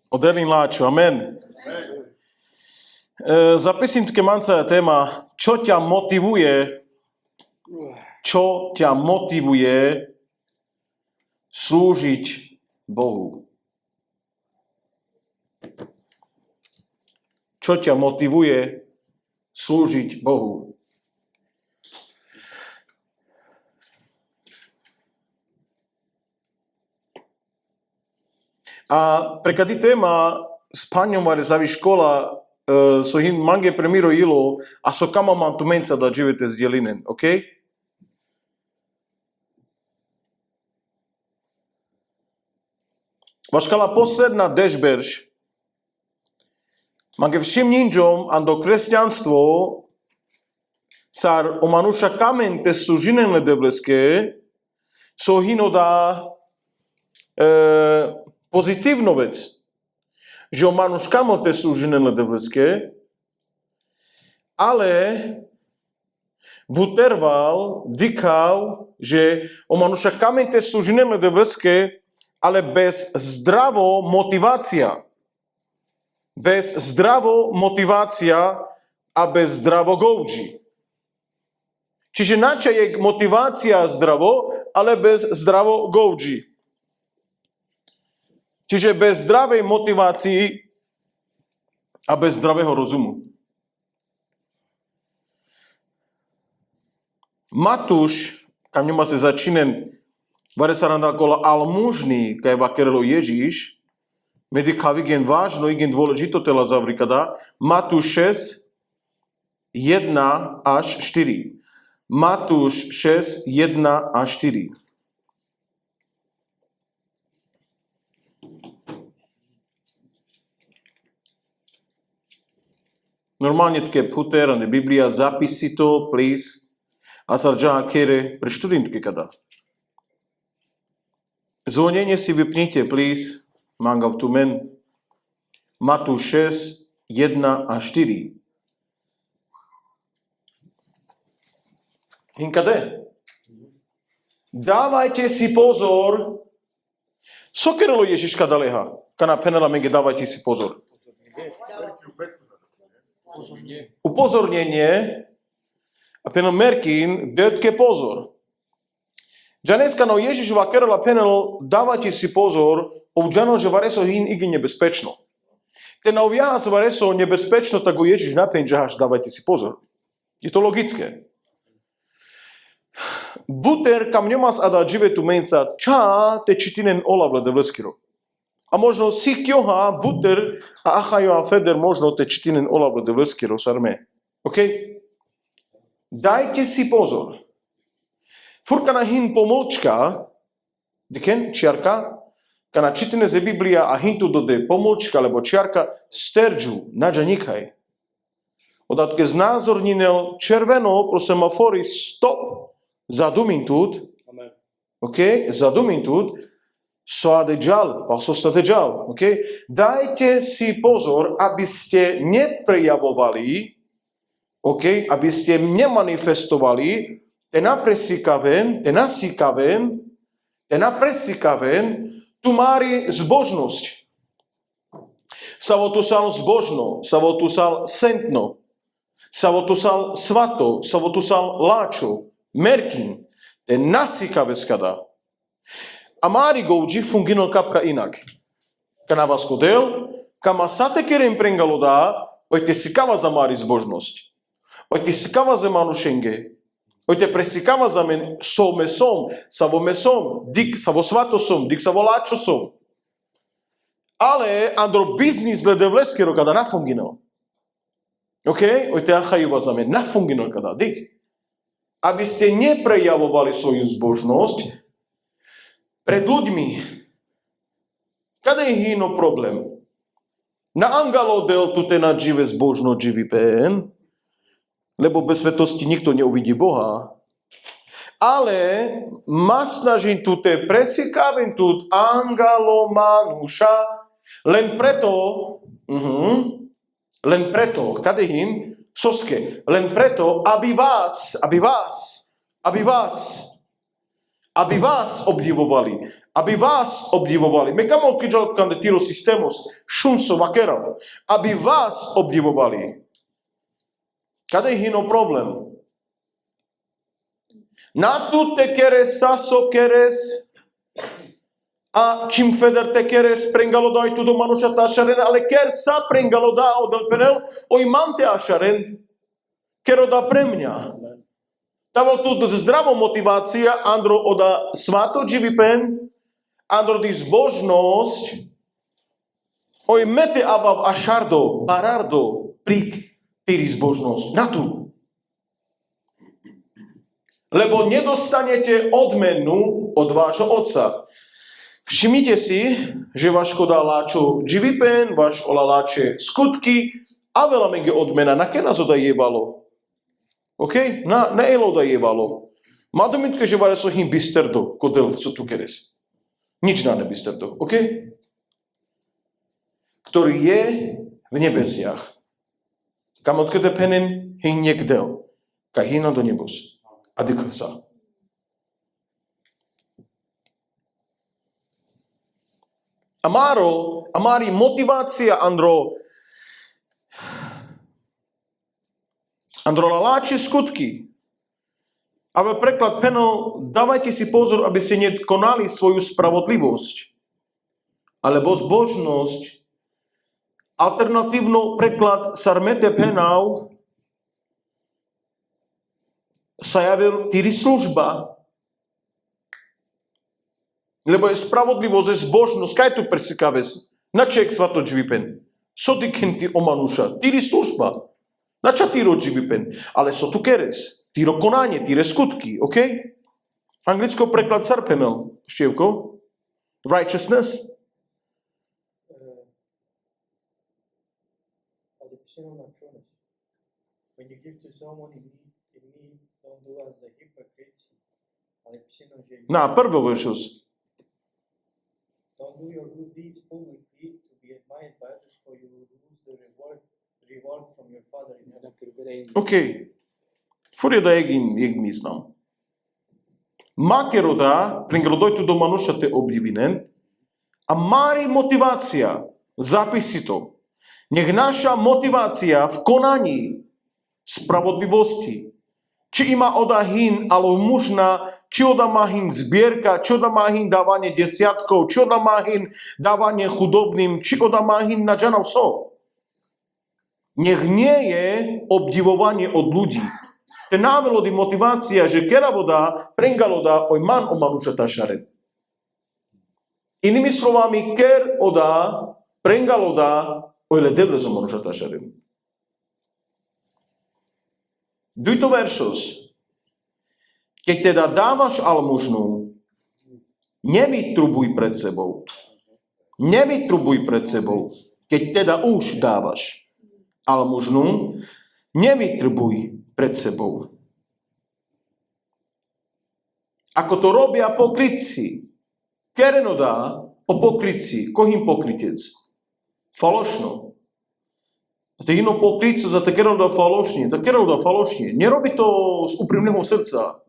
od Elin Láčo. Amen. Za pesničke mám sa téma, čo ťa motivuje slúžiť Bohu. Čo ťa motivuje slúžiť Bohu? A prekady téma s Paňom are zavi škola so hin mange premiro ilo a so kama mám tu menca da živete s djelinen, ok? Vaškala posledná dešberž mange všim ninjom ando kresťanstvo sar omanuša kamen te su žinenle devleske so hino da pozitívnu vec. Že o manuš kamote sú žinenle devleské, ale buterval, dikal, že o manuša kamote sú žinenle devleské, ale bez zdravo motivácia. Bez zdravo motivácia a bez zdravo gouži. Čiže nača je motivácia zdravo, ale bez zdravo gouži. Čiže bez zdravej motivácii a bez zdravého rozumu. Matúš, kam nema se začinen, bare sa randal kola almužný, kaj vakerelo Ježíš, medi kavigen vážno, igen dôležito tela zavrikada, Matúš 6, 1 až 4. Matúš 6, 1 až 4. Normálne tke puter, ande Biblia, zapisi to, please. A sa dža kere pre študentke kada. Zvonenie si vypnite, please. Mangav tu men. Matúš 6, 1 a 4. Hinkade. Dávajte si pozor. Sokerelo Ježiška daleha. Kana penela menge, dávajte si pozor. Upozornenie a penel merkin detke pozor. Džaneska no Ježišova kerala penel dávajte si pozor, obdžano, že vareso hin igi nebezpečno. Ten ovjaha sa vareso nebezpečno, tak go Ježiš napen, že haš dávajte si pozor. Je to logické. Buter kam njomas ada dživetu menca ča te čitinen olavle devleskiro. A možno si kjoha, buter a achajo a feder možno te čitinen olavle devleskiro sarme. OK? Dajte si pozor. Furka na hin pomlčka, diken, čiarka, kana čitine ze Biblia a hin tu dode pomlčka, lebo čiarka sterđu, nađa nikaj. Odatke znázorninel červeno pro semafori stop. Zadumintut, ok? Zadumintut, soade džal, pa sostate džal, ok? Dajte si pozor, aby ste neprejavovali, ok? Aby ste nemanifestovali ten napresikaven, tu mári zbožnosť. Savotusal zbožno, savotusal sentno, savotusal svato, savotusal láčo, merkin, te nasikave skada. A mári gouji funginol kapka inak. Kana vas kodel, kama sate kerem prengalo dá, ojte sikava za mári zbožnosť. Ojte sikava za manušenge. Ojte presikava za men somesom, savomesom, dik savo svatosom, dik savo láčosom. Ale andro biznis le devleskero kada nafunginol. Ok? Ojte achajuva za men nafunginol kada, dik. Aby ste neprejavovali svoju zbožnosť pred ľuďmi. Kada je hino problém? Na angalo del tu te nadžive zbožno dživi pen, lebo bez svetosti nikto neuvidí Boha. Ale ma snažím tu te presikávim tu angalo manuša, len preto, kada je hin? Soske, len preto, aby vás aby vás obdivovali. Aby vás obdivovali. Me cam când când tiro sistemos, šunso vaquero. Aby vás obdivovali. Kada je hino problem? Na tu te queres, saso queres, a čim feder te queres, prengalo dai tu do manusha ta asharen, ale ker sa prengalo da od penel, o imante asharen, kero da pre mňa. Tavol tu zdravo motivácia, andro oda svato dživipen, andro di zbožnosť, oj mete abav ašardo, barardo, prik, tyri zbožnosť. Na tu. Lebo nedostanete odmenu od vášho otca. Všimnite si, že váš koda láčo dživipen, váš ola láče skutky, a veľa menge odmena, na ke nás odajevalo. OK? Na elo odajevalo. Má domitke, že vare so him bisterdo, kodel, co tu keres. Nič na nebisterdo. OK? Ktorý je v nebesiach. Kam odkede penen, hin niekdel. Ka hina do nebos. A dykrsa. Amari motivácia Andro laláči skutky. Ale preklad penal, dávajte si pozor, aby ste nekonali svoju spravodlivosť. Alebo zbožnosť. Alternatívno preklad sarmete penal sa javil týri služba. Lebo je spravodlivosť, je zbožnosť. Kaj tu persikaves? Na ček svato dživipen? So ty kenti omanuša? Týri služba. Na ča týro dživipen? Ale so tu keres. Týro konanie, týre skutky. OK? Anglicko preklad sarpenel. Štievko? Righteousness? Ale píšeno na čones. When you give to someone in need, don't do as the hypocrites. Ale píšeno, že... Na, prvo veršus. Don't do your good deeds publicly to be admired by others, for you will lose the reward from your Father in heaven. OK. Furje da jeg mi znam. Makero da, pringlodojtu do manuša te obdivinen, a mari motivácia, zapisi to. Nech naša motivácia v konaní spravodlivosti, či ima oda hin, alebo mužna, či oda má hin zbierka, či oda má hin dávanie desiatkov, či oda má hin dávanie chudobným, či oda má hin na džanav so. Nech nie je obdivovanie od ľudí. Ten návelod je motivácia, že kera voda, prengaloda, oj man o manuša tašare. Inými slovami, ker oda, prengaloda, oj le deble zo manuša tašare. Dujto veršos. Keď teda dávaš almužnu, nevytrubuj pred sebou. Nevytrubuj pred sebou. Keď teda už dávaš almužnu, nevytrubuj pred sebou. Ako to robia pokrytci. Kereno dá o pokrytci. Kohým pokrytec? Falošno. A to jedno pokrytco za to kereno dá falošne. To kereno dá falošne. Nerobí to z úprimného srdca.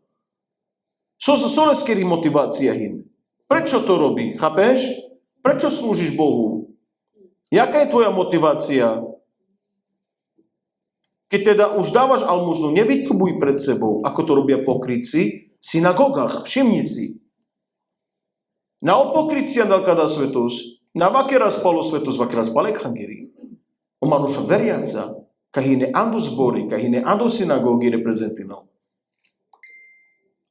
Sú leskerí motivácia hin. Prečo to robí? Chápeš? Prečo slúžiš Bohu? Jaká je tvoja motivácia? Keď teda už dávaš almužnu, nevytrubuj pred sebou, ako to robia pokrytci v synagogách. Všimni si. Na opokrytcia dal kada svetos, na vakera spalo svetos, vakera spalek hangeri. O manuša veriaca, kahine andu zbory, kahine andu synagógy reprezentinov.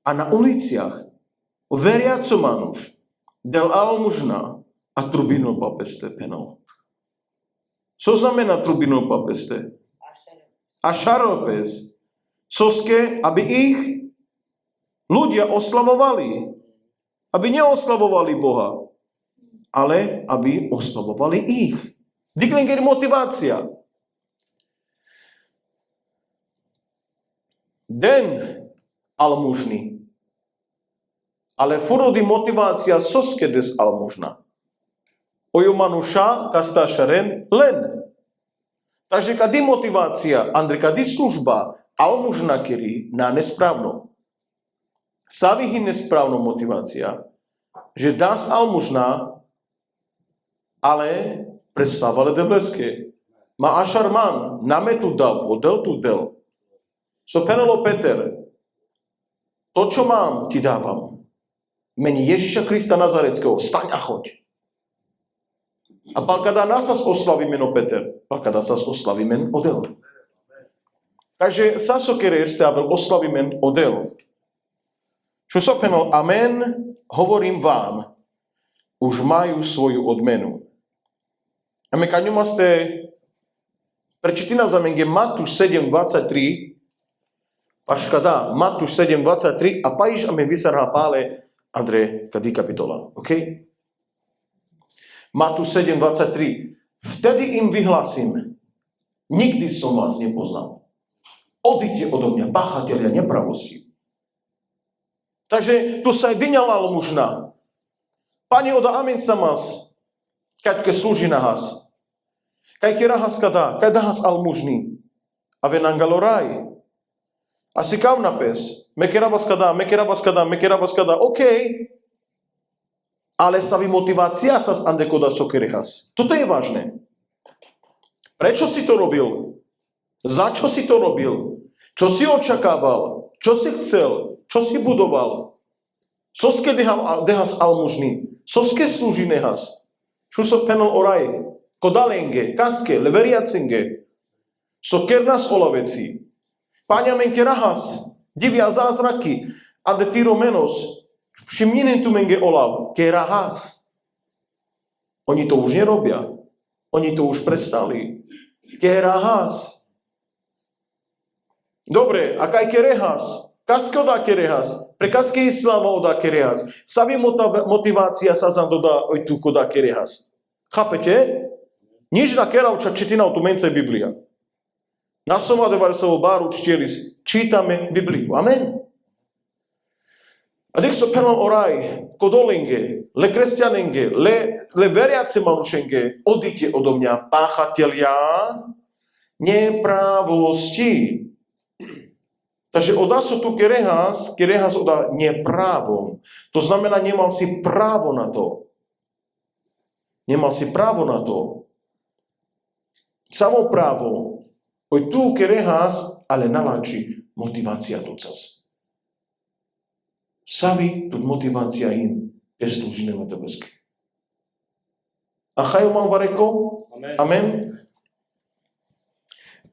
A na uliciach veriaco manuš del almužna a trubino papeste penal. Co znamená trubino papeste? A šaropes. Soske, aby ich ľudia oslavovali. Aby neoslavovali Boha, ale aby oslavovali ich. Diklinger motivácia. Den almužný. Ale furodi motivácia soske des almužna. Ojo manuša kasta šaren len. Takže kadi motivácia, Andrej, kadi služba, almužna kiri na nesprávno. sa vyhne správnou motivácia, že das almužna, ale predstavale debleské. Ma ašarman, name tu dal, podel tu del. So penelo Peter, to, čo mám, ti dávam. Meni Ježiša Krista Nazareckého, vstaň a choď. A palkada nás oslaví meno Peter, palkada sa oslaví men odel. Takže sasokere stavil oslaví men odel. Čo so penol, amen, hovorím vám, už majú svoju odmenu. A me kaňuma ste prečítina za menge Matúš 7:23, paškada Matúš 7:23 a pajíš a me vysará pále Andrej kadý kapitola, ok? Matúš 7:23. Vtedy im vyhlasím, nikdy som vás nepoznal. Odíďte odo mňa, páchatelia nepravosti. Takže tu sa aj dyňala almužna. Pani oda amin samas, kaďke slúži na has. Kajke rahas kada, kaj dahas almužný. A venangaloraj. A si kam napes, mekerabas kada, ok. Ale sa vy motivácia sa andekoda sokerihas. Toto je vážne. Prečo si to robil? Za čo si to robil? Čo si očakával? Čo si chcel? Čo si budoval? Soske dehas almužný. Soske slúži nehas. Čo so penal oraj? Kodalenge, kaske, leveriacinge. Sokernas olaveci. Páňa menke rahas. Divia zázraky. Ade tiro menos. Všimninen tu menge olav. Ke rahas. Oni to už nerobia. Oni to už prestali. Ke rahas. Dobre, a kaj kerehas? Kaske odá kerehas? Pre kaske islama odá kerehas? Savi motivácia sa zam dodá oj tu kodá kerehas. Chápete? Nič na keravča četina o tu mence Biblia. Na somadevar sa o baru čtielis. Čítame Bibliu. Amen. A dek so penal oraj, kodolenge, le kresťanenge, le veriace manušenge, odíďte odo mňa, páchatelia neprávosti. Takže odá sa tu kerehas odá neprávom. To znamená, nemal si právo na to. Nemal si právo na to. Samo právo. Oj tu kerehas, ale naláči motivácia docas. Savi tu motivácia in peslúžine na tebeské. A chaju mám vareko? Amen.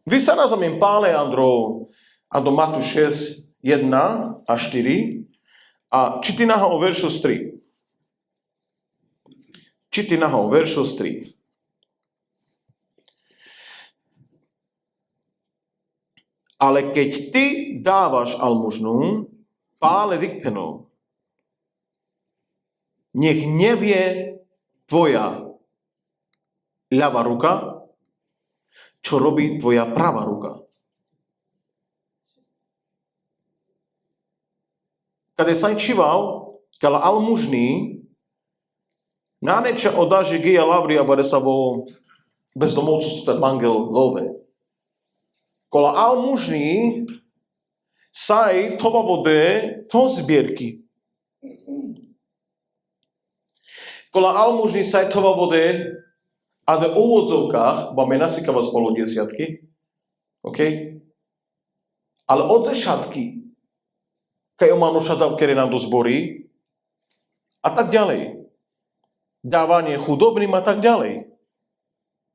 Vy sa nazamiem pále Andro Matúš 6, 1 a 4 a čitinaha o veršos 3. Čitinaha o veršos 3. Ale keď ty dávaš almužnu, pále dikpenov, nech nevie tvoja ľava ruka, čo robí tvoja pravá ruka. Kada sam číval, kala almužný, náneča odáže gija lavri, abare sa vo bezdomovcu su ten mangel love. Kola almužný, saj tova vode to zbierky. Kola almužný saj tova vode, a v úvodzovkách, máme nasykava spolu desiatky, ok? Ale od zešatky, kaj omanuša dal, kere nám do zbory, a tak ďalej. Dávanie chudobným a tak ďalej.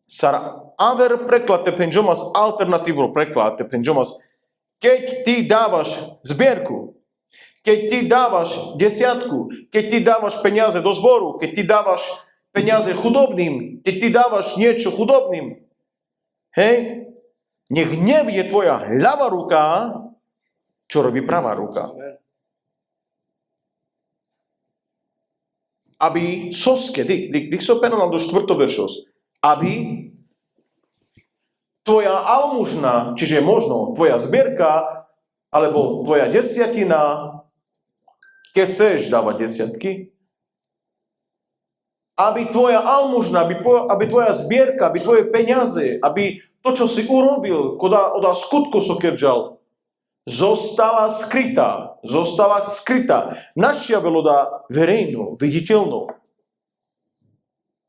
Sar aver preklad te penžomas, alternatívno preklad te penžomas, keď ty dávaš zbierku, keď ty dávaš desiatku, keď ty dávaš peniaze do zboru, keď ty dávaš peniaze chudobným, keď ty dávaš niečo chudobným, hej, nech nevie tvoja ľavá ruka, čo robí pravá ruka. Aby soske, dik so penal do 4. veršos, aby tvoja almužna, čiže možno tvoja zbierka, alebo tvoja desiatina, keď chceš dávať desiatky, aby tvoja almužna, aby tvoja zbierka, aby tvoje peniaze, aby to, čo si urobil, odá skutko sokerđal, zostala skrytá. Naša veloda verejno, viditeľno.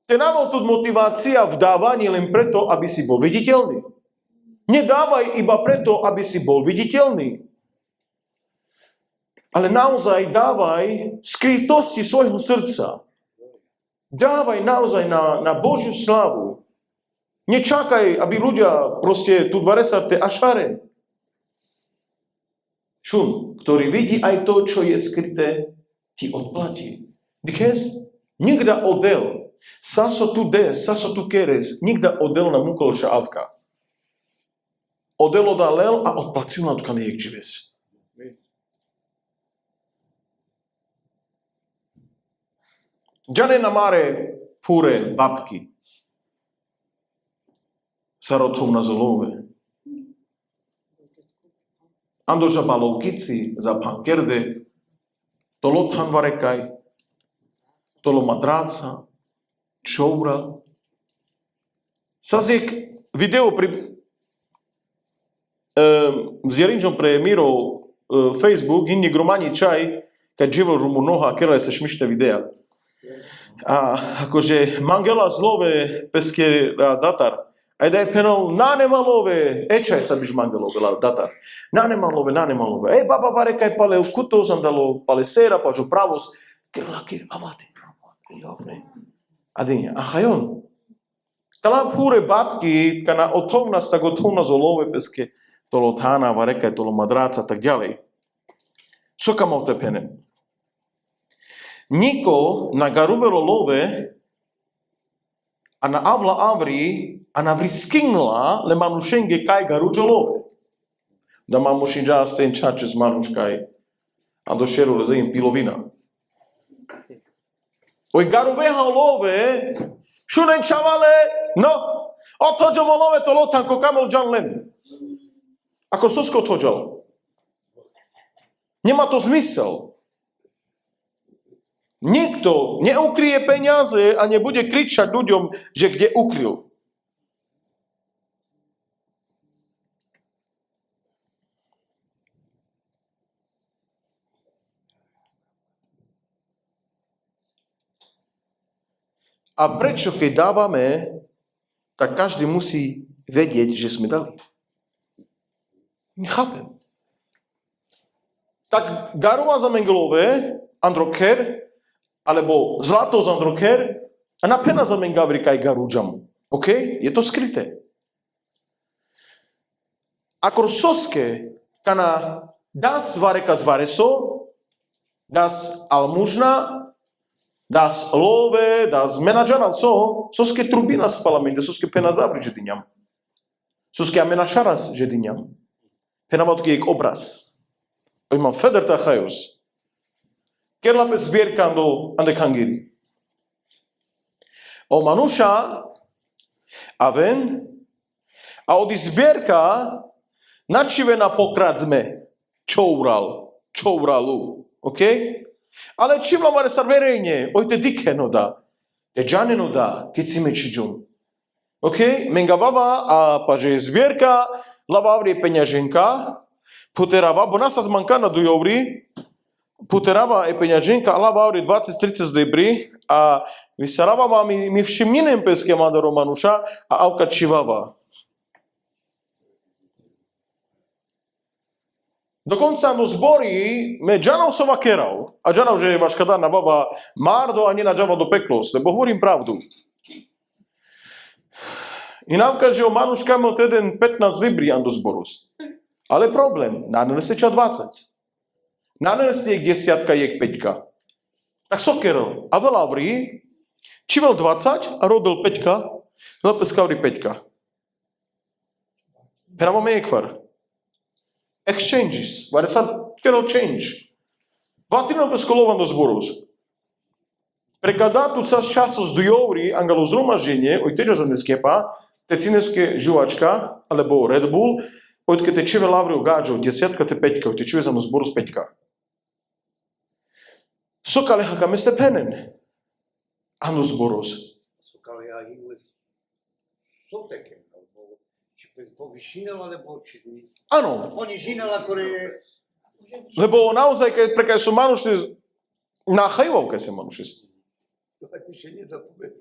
Te nám tu motivácia v dávaní len preto, aby si bol viditeľný. Nedávaj iba preto, aby si bol viditeľný. Ale naozaj dávaj skrytosti svojho srdca. Dávaj naozaj na Božiu slávu. Nečakaj, aby ľudia proste tu 20 a šare. Šun, ktorý vidí aj to, čo je skryté, ti odplatí. Dikez, nikda odel, saso tu des, saso tu keres, nikda odel na mukolča avka. Odel odalel a odplacil na tukane jek žives. Džane na mare pure babky. Sarotom na zolove. Ando žabalovkici za pankerde. Tolo tanvarekaj. Tolo madraca. Čoura. Sazjek video s Jerinčom pre Mirov Facebook, inni gromani čaj, kad živel rumu noha, kera se šmišne videa. A akože mangela zlove peske datar. A da je penal nanemalove, čaj sa biš mangelove datar. Nanemalove. Baba varekaj pale kuto zandalo pale sera, pažo pravos. Kerlake, avate. Adinja, a hajon. Tala pure babky, kana otovna sta gotovna zolove peske, tolo tana varekaj, tolo madraca, tak ďalej. Soka mal te penem. Niko na garuvelo love a na avla avri a na vriskingla le manušenge kaj garuđo love. Da mamušinđa sten čače z manuškaj a do šeru leze im pilovina. Oj garuveha love šunen čavale no otođovo love to lotanko kamol džan len. Ako susko otođal. Nema to zmysel. Nikto neukryje peniaze a nebude kričať ľuďom, že kde ukryl. A prečo, keď dávame, tak každý musí vedieť, že sme dali. Nechápem. Tak garova za mengelové, androker, alebo zlato z androker, a na pena za mengavri kaj garúdžam. OK? Je to skryté. Ako soske, kana das vareka z vareso, das almužna, das love, das menadžana, soske trubina z parlamente, soske pena zavri žedinjam. Soske amena šaras žedinjam. Pena vatki jek obraz. Imam feder ta hajus. Kerla pe zbierka ande kangiri. O manuša, a ven, a od zbierka načivena pokradzme. Čouralu. OK? Ale čim lavare sa verejne, oj te dike no da, te džane no da, keď si mečiđum. OK? Menga baba, a pa že zbierka, lavavri peňaženka, puterava, bo nasa zmanka na dujovri, puterava e peňaženka, lavavri 20-30 libri, a vysarava mi všimninem peske manda Romanuša, a avka čivava. Dokonca do zbory me džanov sova kerao, a džanov, že vaš kada nabava mardo, a nie na džava do peklos, lebo hovorím pravdu. I navka, že o Manuška mal teden 15 libri do zborus. Ale problem, nanese ča 20. Nanese jek 10, jek 5. Tak sokerol, a velavri, čivel 20 a rodil 5, lepeskavri 5. Pravo me ekvar. Exchanges, vare sad kerol change. Vatino peskolovan do zborus. Prekada tu sa časos dujovri angalo zhromaždenie, oj teďa za neskepa, te cineske žuvačka, alebo Red Bull, ojtke te čive lavri u gađo, 10, te 5, ojte čive za zborus 5. Sokale haka meste penen. Anu zborus. Sokale ja ingles soteken, alebo či Cez povyšinel alebo či Áno, ponižinel, ktoré je... lebo naozaj, keď sú manuši, na chajvovke sa manuši. To tak mi še nedá povedať.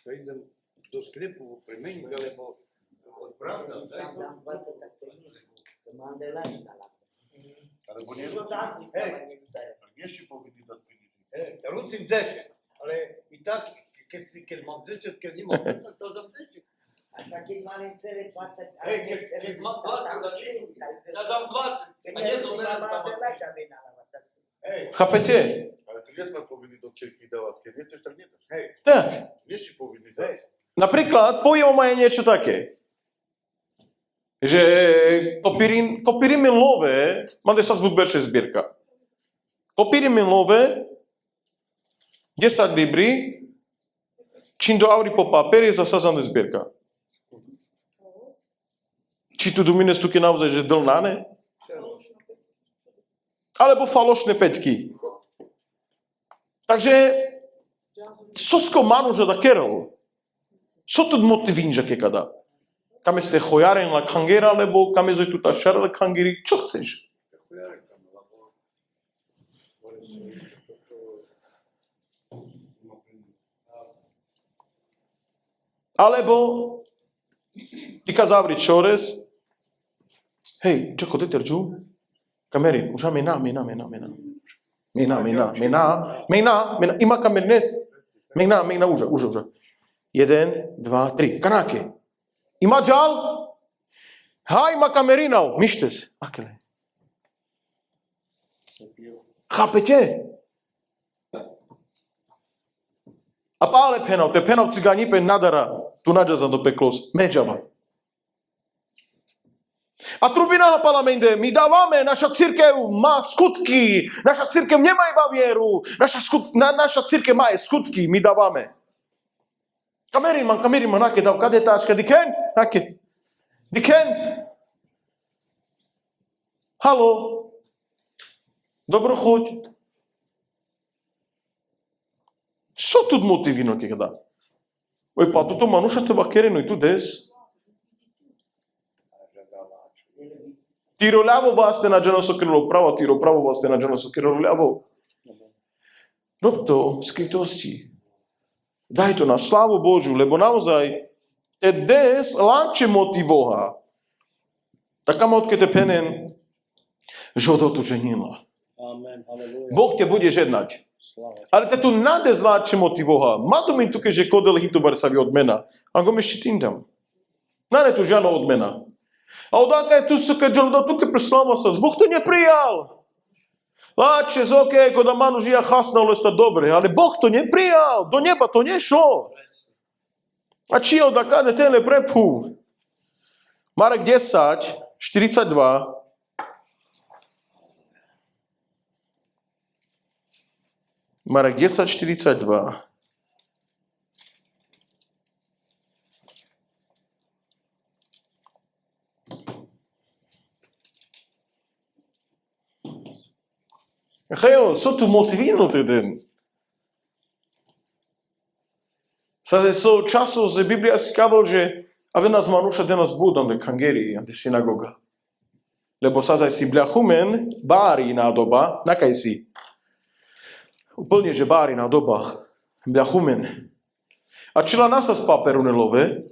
To idem do sklepu premeniť, alebo odpravdať. Tam 20 tak to mám delať na lako. Alebo Nie to tak vystávať niektoré. nie si powinni nas pieniędzy. Rucim 10, ale i tak, keď mám 10, keď nemám 10, tak to dám 10. A taký mali celé 20, a Keď mám 20, ja dám 20. keď A nie som nerozdíma má delať, aby nalavať. Chápete? Ale to nie sme powinni do Čechy dávať. Keď nechceš, tak nedáš. Tak. Nie si powinni dať. Napríklad, poviem aj niečo také. Že kopírime love, mande sa zbudberče zbierka. Kopírime love, 10 libri, čím do auri po papieri zasazane zbierka. Či tu domine stuky naozaj, že dlnáne? Alebo falošné peťky. Takže, sosko manuža da kerol. Co tu motivín, že kada? Kame ste chojaren la kangera, lebo kame zoj tu ta šara la kangeri, čo chceš? Alebo, ti kazavri čores, hej, čako, deter džu? Kamerin, už mena. Ima kamerines? Mena, už. 1, 2, 3, kanáke. Ima džal? Ha, ima kamerinau, mištes. Akele. Chápete? A pále penau, te penau cigani pe nadara, tu nadžaza do peklos, međava. A trubina parlamentu, my dávame, naša církev má skutky, naša církev nemá iba vieru, naša církev má aj skutky, my dávame. Kamerin man, aké dav, kade táčka, diken? Aké? Diken? Halo? Dobro chuť? Čo tu motivino kada? Oj, pa, tuto manuša teba kereno i tu des. Tiro ľavo vás te nađeno so krilo pravo, tiro pravo vás te nađeno so krilo ľavo. Rob to z skrytosti. Daj to na slávu Božiu, lebo naozaj te des láče motivoha. Taká motke te penen, žodo tu ženila. Amen, haleluja. Boh te bude žednať. Ale te tu nade zláče motivoha. Mado mi tu keže kodel hitovar sa vi odmena. A go mi šitindam. Nane tu žano odmena. A odáka je tu suka džalda tu ke preslava sa. Boh to neprijal. Láče z oké, koda manu žija hasna, ale sa dobre. Ale Boh to neprijal. Do neba to nešlo. A či od akade tenle prepú? Marek 10, 42. Marek 10, 42. Hejo, so tu motivinuti den. Sada so času z Biblija si kavol, že a ve nás manuša denas budom de kangeri, de synagoga. Lebo sada si bľachumen, bári nádoba, nakaj si. Úplne, že bári nádoba, bľachumen. A čila nasas paperunelove,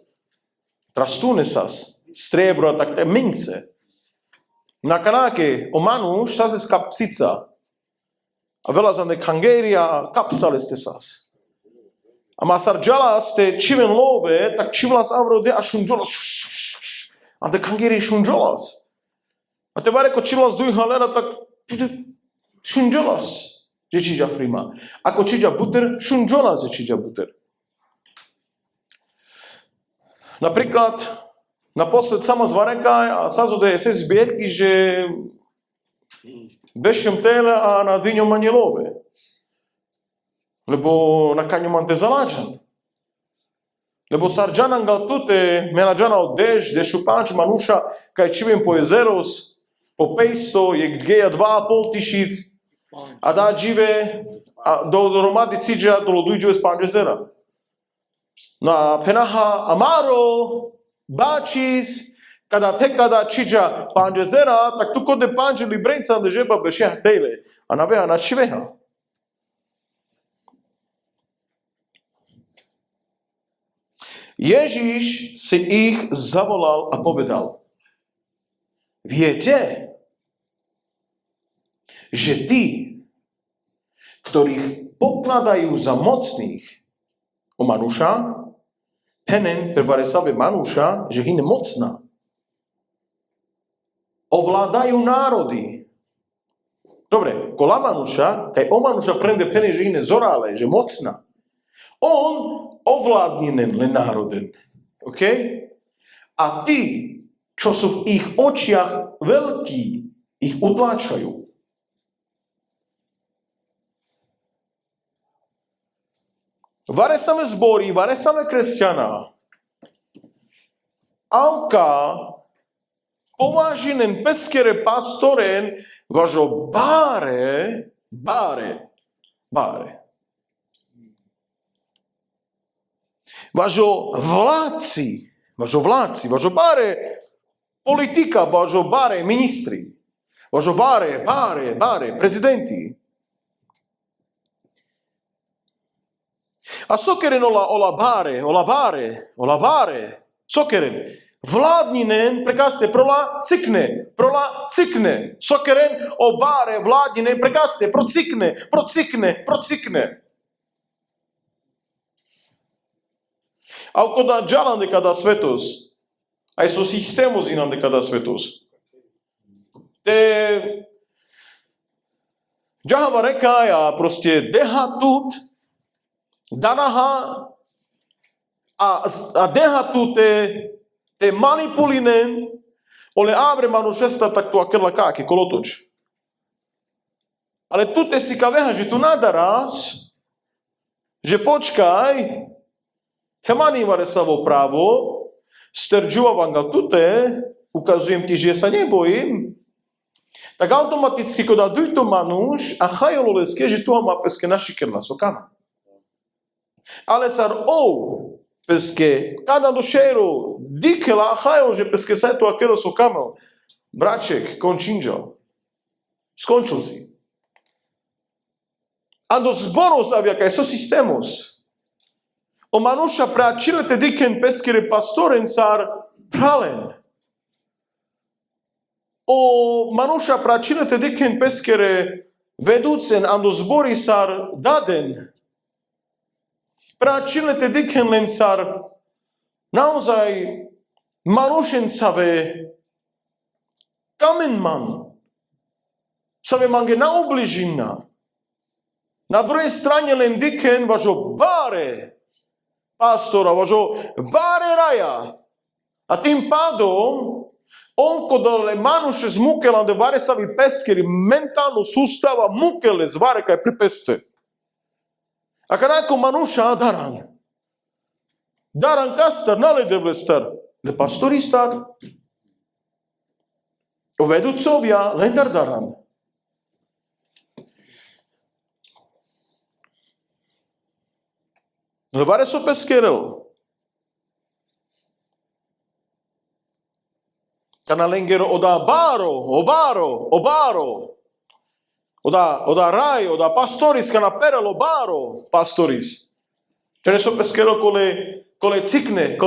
trastune sas, striebro a tak te mince. Na kanáke o manuš sas z kapsica. A veľa za ne kangeria kapsale ste sas. A ma sarđala ste čiven love, tak čivlas avrode a šunđolas. A te kangeri šunđolas. A te vareko čivlas duj halera, tak šunđolas. Že čiđa frima. Ako čiđa buter, šunđolas je čiđa buter. Napríklad, naposled sama zvareka a sazode se zbierky, že bešem tele a na dyňom anielove. Lebo na kaňom ante zaláčan. Lebo sarđanan gal tute, menadžana od dešu páč manuša, kaj čivim po jezeros, po pejsto, je geja 2,5 tisíc, a dá džive, a do romady cidža, do lodujďu je spán jezera. No a penaha amaro, báčis, kada tekada čiča pánžezera, tak tu kode pánželi brencan de žeba bešia tejle. A naveha na čveha. Ježíš si ich zavolal a povedal, viete, že tí, ktorých pokladajú za mocných o Manuša, henen prevare save Manuša, že hine mocná. Ovládajú národy. Dobre, kola Manuša, kaj o Manuša prende pene, že hine zorále, že mocná. On ovládne len národen. OK? A tí, čo sú v ich očiach veľkí, ich utláčajú. Vare same zbory, vare same kresťaná. Alka povážinen peskere pastoren važo bare. Važo vládci, važo bare politika, važo bare ministri, važo bare prezidenti. A sokeren ola bare, sokeren, vládninen, prekaste, prola cikne, sokeren o bare, vládninen, prekaste, procikne. A kada džalan de kada svetos, aj so sistemos inan de kada svetos. Te džahava rekaja, proste dehatut, danaha a dehatut te manipulinen, ole abre manušesta tak tu akela kake, kolotoč. Ale tu te si kaveha, že tu nadaraz, že počkaj, Temani varesavo právo, sterđuva vangal tute, ukazujem ti, že sa nebojím, tak automaticky, kada dujto manuš, a hajolo leske, že tu má peske našikerla sokama. Ale sar peske, kada do šeru, dikela, a hajol, že peske sa tu akero sokama. Braček, končinžal. Skončil si. A do zboros aviakaj so sistemos. O manuša pra čilete diken peskere pastoren sar pralen. O manuša pra čilete diken peskere veducen ando zbori sar daden. Pra čilete diken len sar naozaj manušen save kamenman. Save mange na obližina. Na druhej strane len diken važo bare pastora, važo bare raja. A tým pádom, on kodale manuše zmukela, de vare savi peskeri, mentalno sustava mukele zvare kaj pripeste. A kada ako manuša daran. Daran kastar, nalede vlestar. Le pastori star. O veducovia, lendar daran. Vare so peskerel. Kana lengero oda baro. Oda raj, oda pastoris, kana perelo baro, pastoris. Čene so peskerel kole cikne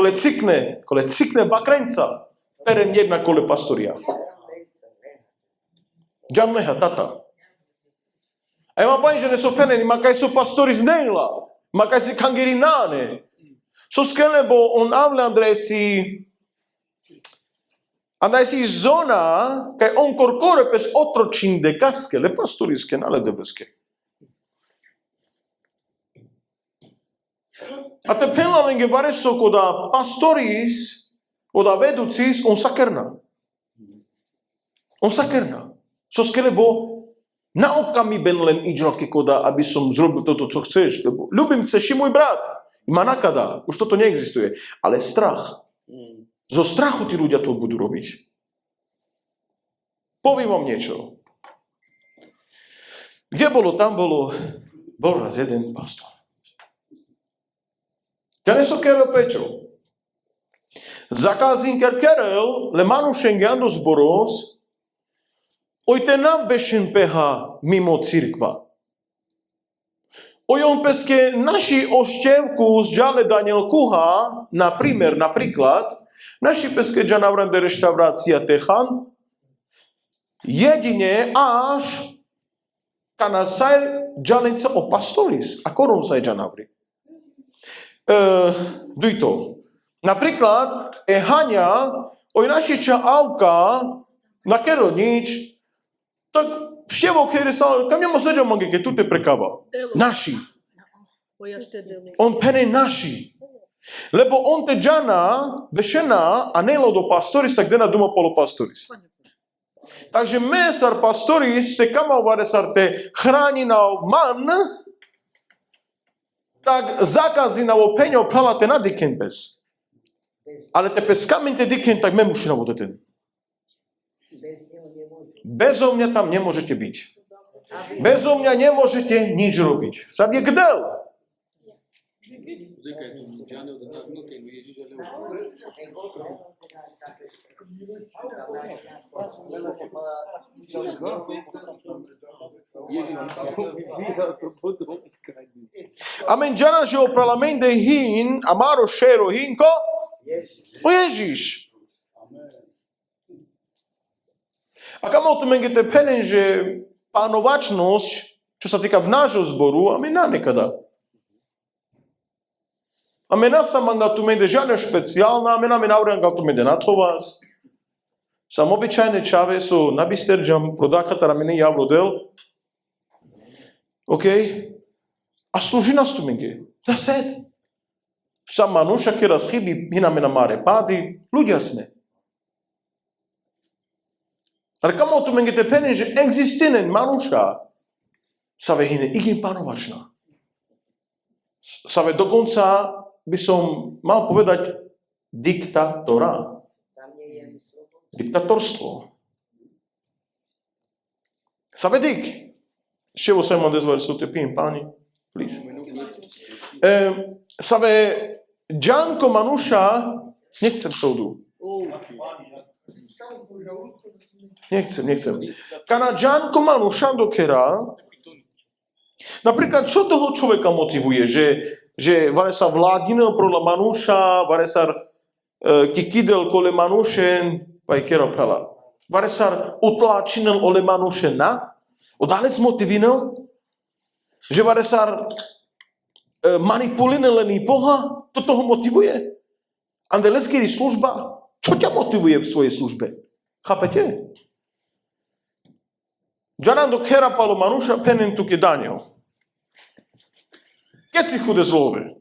bakrenca. Peren jedna kole pastoria. Džan neha, tata. A ima bajin, že ne so peneni, makaj so pastoris nejla. Makaj si kangirinane. So skelebo on avle Andaj si zona, kaj on korkore pes otročin de kaske, le pastoriske nale debeske. A te penlalenge vareso koda pastoris, oda veducis, on sakerna. So skelebo nauka mi ben len iđoke koda, aby som zrobil toto, co chceš. Ľubím te, ši môj brat. Ima nakada. Už toto neexistuje. Ale strach. Zo strachu tí ľudia to budú robiť. Poviem vám niečo. Kde bolo, tam bol raz jeden pastor. Ja nesokero Peťo. Zakázin kerkerel, le manušen gando zboros, ojte nam bešen peha mimo cirkva. Ojon peske naši ošćevku zđale Daniel Kuha, napríklad, naši peske džanavran de reštauracija tehan, jedine až kana saj džalenca o pastoris, a korom saj džanavri. Dujto. Napríklad, Hania, oj našiča avka, na kerodnič, tak števo kere sa, kam njemo seđa mange, ke tu te prekava. Naši. On pene naši. Lebo on te džana, bešena, a nelo do pastoris, tak dena duma polo pastoris. Takže mesar pastoris, te kamavare sar te hrani na man, tak zakazi na openjo plala te na diken bez. Ale te peskamen te diken, tak me muši na vodeten. Bezo mňa tam nemôžete byť. Bezo mňa nemôžete nič robiť. Sad je gdel. Amen, džana, že opralamende hin, amaro šero hinko, o Ježiš. A kamo tu mengete penen, že pánovačnosť, čo sa týka v nášho zboru, amen na nekada. Amen na sa manga tu mende žiadne špeciálna, amen avranga tu mende na to vás. Sam običajne čave su nabisterđam prodakata ramene javrodel. Ok? A služi nas tu menge. Da sed. Sam manuša kera schibi, hina mena mare padi, ľudia sme. Ale kamo tu menge te penen, že existinen manuša sa ve hine igin panovačná. Sa ve dokonca by som mal povedať diktatora. Diktatorstvo. Sa ve dik. Ще во сема дезвари су те пием пани. Please. Sa ve Džanko Manuša, nechcem soudu. Nechcem. Kana Džanko Manuša dokera, napríklad, čo toho človeka motivuje, že vare sa vládine prola Manuša, vare sa kikidel kole Manušen, pa je kera prala. Vare sa utlačinel ole Manušena, odalec motivinel, že vare sa manipulinelený Boha, to toho motivuje. Andeleský služba, čo ťa motivuje v svojej službe? Chápete? Džanando kera palo Manuša penen tu ke Daniel. Keď si chude zlove,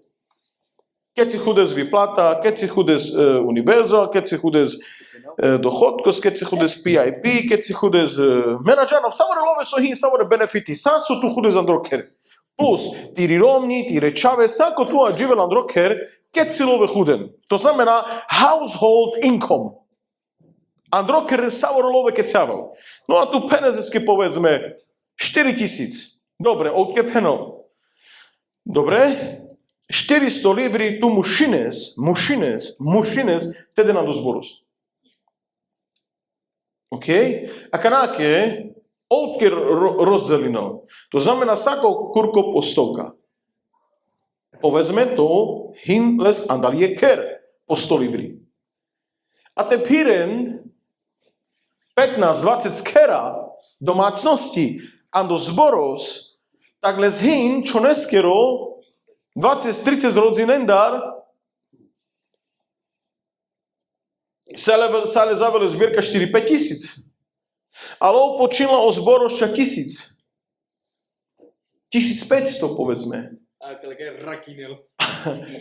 keď si chude z vyplata, keď si chude z univerzal, keď si chude z dochodkos, keď si chude z PIP, keď si chude z menadžanov, savore love so hin, savore benefiti, sa su tu chude za androker. Plus, ti riromni, ti rečave, sako tu adživel androker, keď si love chuden. To znamená household income. Androker savore love keď savel. No a tu penezeski povedzme 4,000. Dobre, odke peno. Dobre, 400 libri tu mušines, tede nam do zboros. Ok? A kanake, odke rozdelino. To znamená sako kurko postovka. Povedzme to, hinles andalije ker po 100 libri. A te piren 15-20 kera domácnosti ando zboros, tak les hin, čo neskero 20-30 rodzinendar sa le zavele zbierka 4-5 tisíc. Ale opočinla o zboros čak 1000. 1500 povedzme.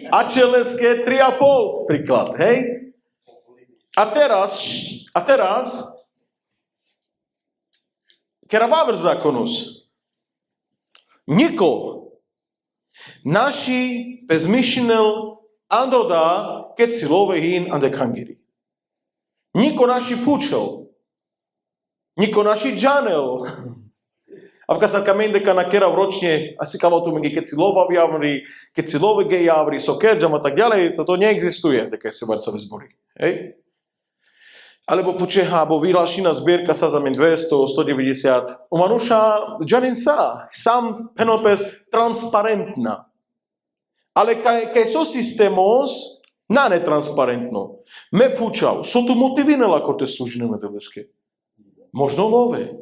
A čeleské 3,5 príklad, hej? A teraz Keravavr zákonus. Niko naši bezmišljenel androda keď si love hin ande kangiri. Niko naši pučel. Niko naši džanel. A vka sa kamende kana kerav ročne, asi kamo tu mengi keď si lova javri, keď si love gej javri, so kerđam a tak ďalej, to neexistuje, také se bar sa vezbori. Hej? Alebo počeha, bo vyhlášená zbierka sa za 200, 190. U Manuša Janin sam penopes transparentna. Ale kaj so sistemos na netransparentno. Me púčal, so tu motivine ako te služine medoveske. Možno nové.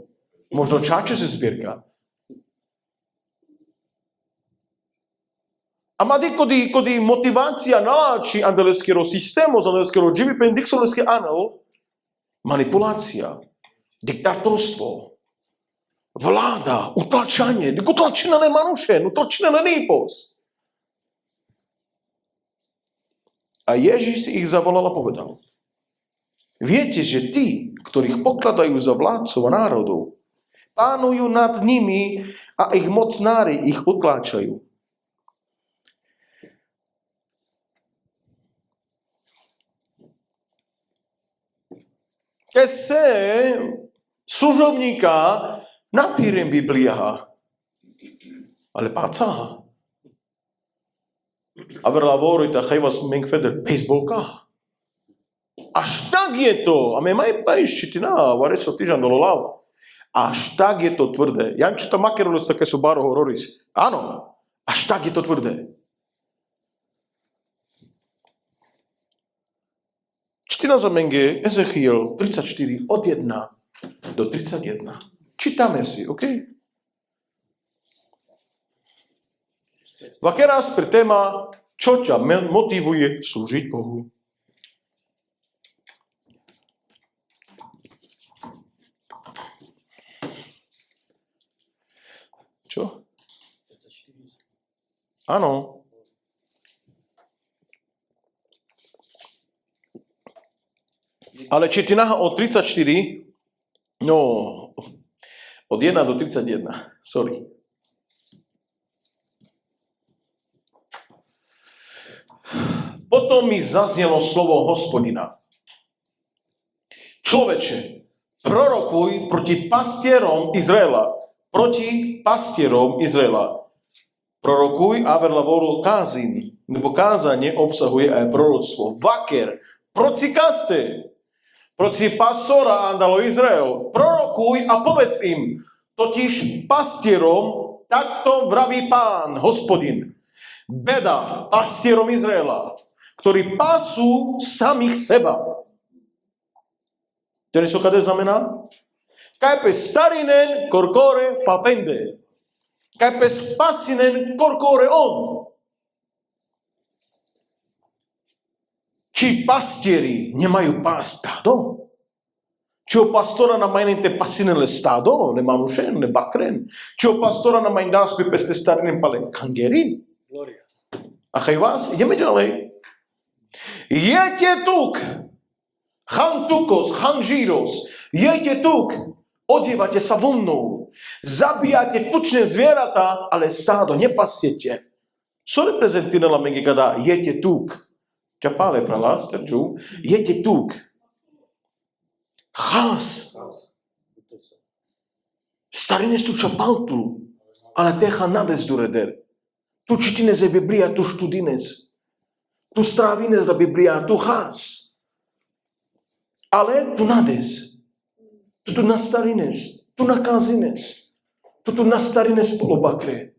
Možno čače se zbierka. A madi kodi motivacija naláči andeleského systému, andeleského GBP indexoleské anel, manipulácia, diktátorstvo, vláda, utlačanie, utlačené manuše, utlačené nýpos. A Ježíš si ich zavolal a povedal, viete, že tí, ktorých pokladajú za vládcov a národov, pánujú nad nimi a ich mocnári ich utláčajú. Keď se služovníka napírem Biblia, ale páca. A vrla vorita chajvas menkfeder baseballka. Až tak je to. A my maj pajščiti na vareso týžan dolo lav. Až tak je to tvrdé. Janče to makerolos také sú baro hororis. Áno. Až tak je to tvrdé. Čtina za menge Ezechiel 34 od 1 do 31. Čítame si, OK? Vakeraz pre téma, čo ťa motivuje slúžiť Bohu. Čo? Áno. Ale četina od 34, no, od 1 do 31, sorry. Potom mi zaznelo slovo Hospodina. Človeče, prorokuj proti pastierom Izraela. Proti pastierom Izraela. Prorokuj a verla voru kázin, nebo kázanie obsahuje aj proroctvo. Vaker, procikaste. Proci pastora andalo Izrael, prorokuj a povedz im, totiž pastierom, takto vraví Pán, Hospodin. Beda pastierom Izraela, ktorí pasú samých seba. Tene so kade znamená? Kaj pe starinen korkore papende. Kaj pe spasinen korkore on. Či pastieri nemajú pásť stádo? Či o pastora na majnente pasinele stádo? Ne manušen, ne bakren? Či o pastora na majn dás pe peste starinem pale kangerin? Gloria. A chaj vás, ideme ďalej. Jete tuk, chan tukos, chan žíros, jete tuk, odievate sa vlnou, zabíjate tučné zvieratá, ale stádo nepastiete. So reprezentina la mengi kada jete tuk? Čapále prala, strču, jete tuk. Chás. Starine stu čapautu, ale techa nades dureder. Tu čitines e Biblia, tu študines. Tu stravines la Biblia, tu chás. Ale tu nades. Tu nastarines. Tu nakazines. Tu nastarines polobakre.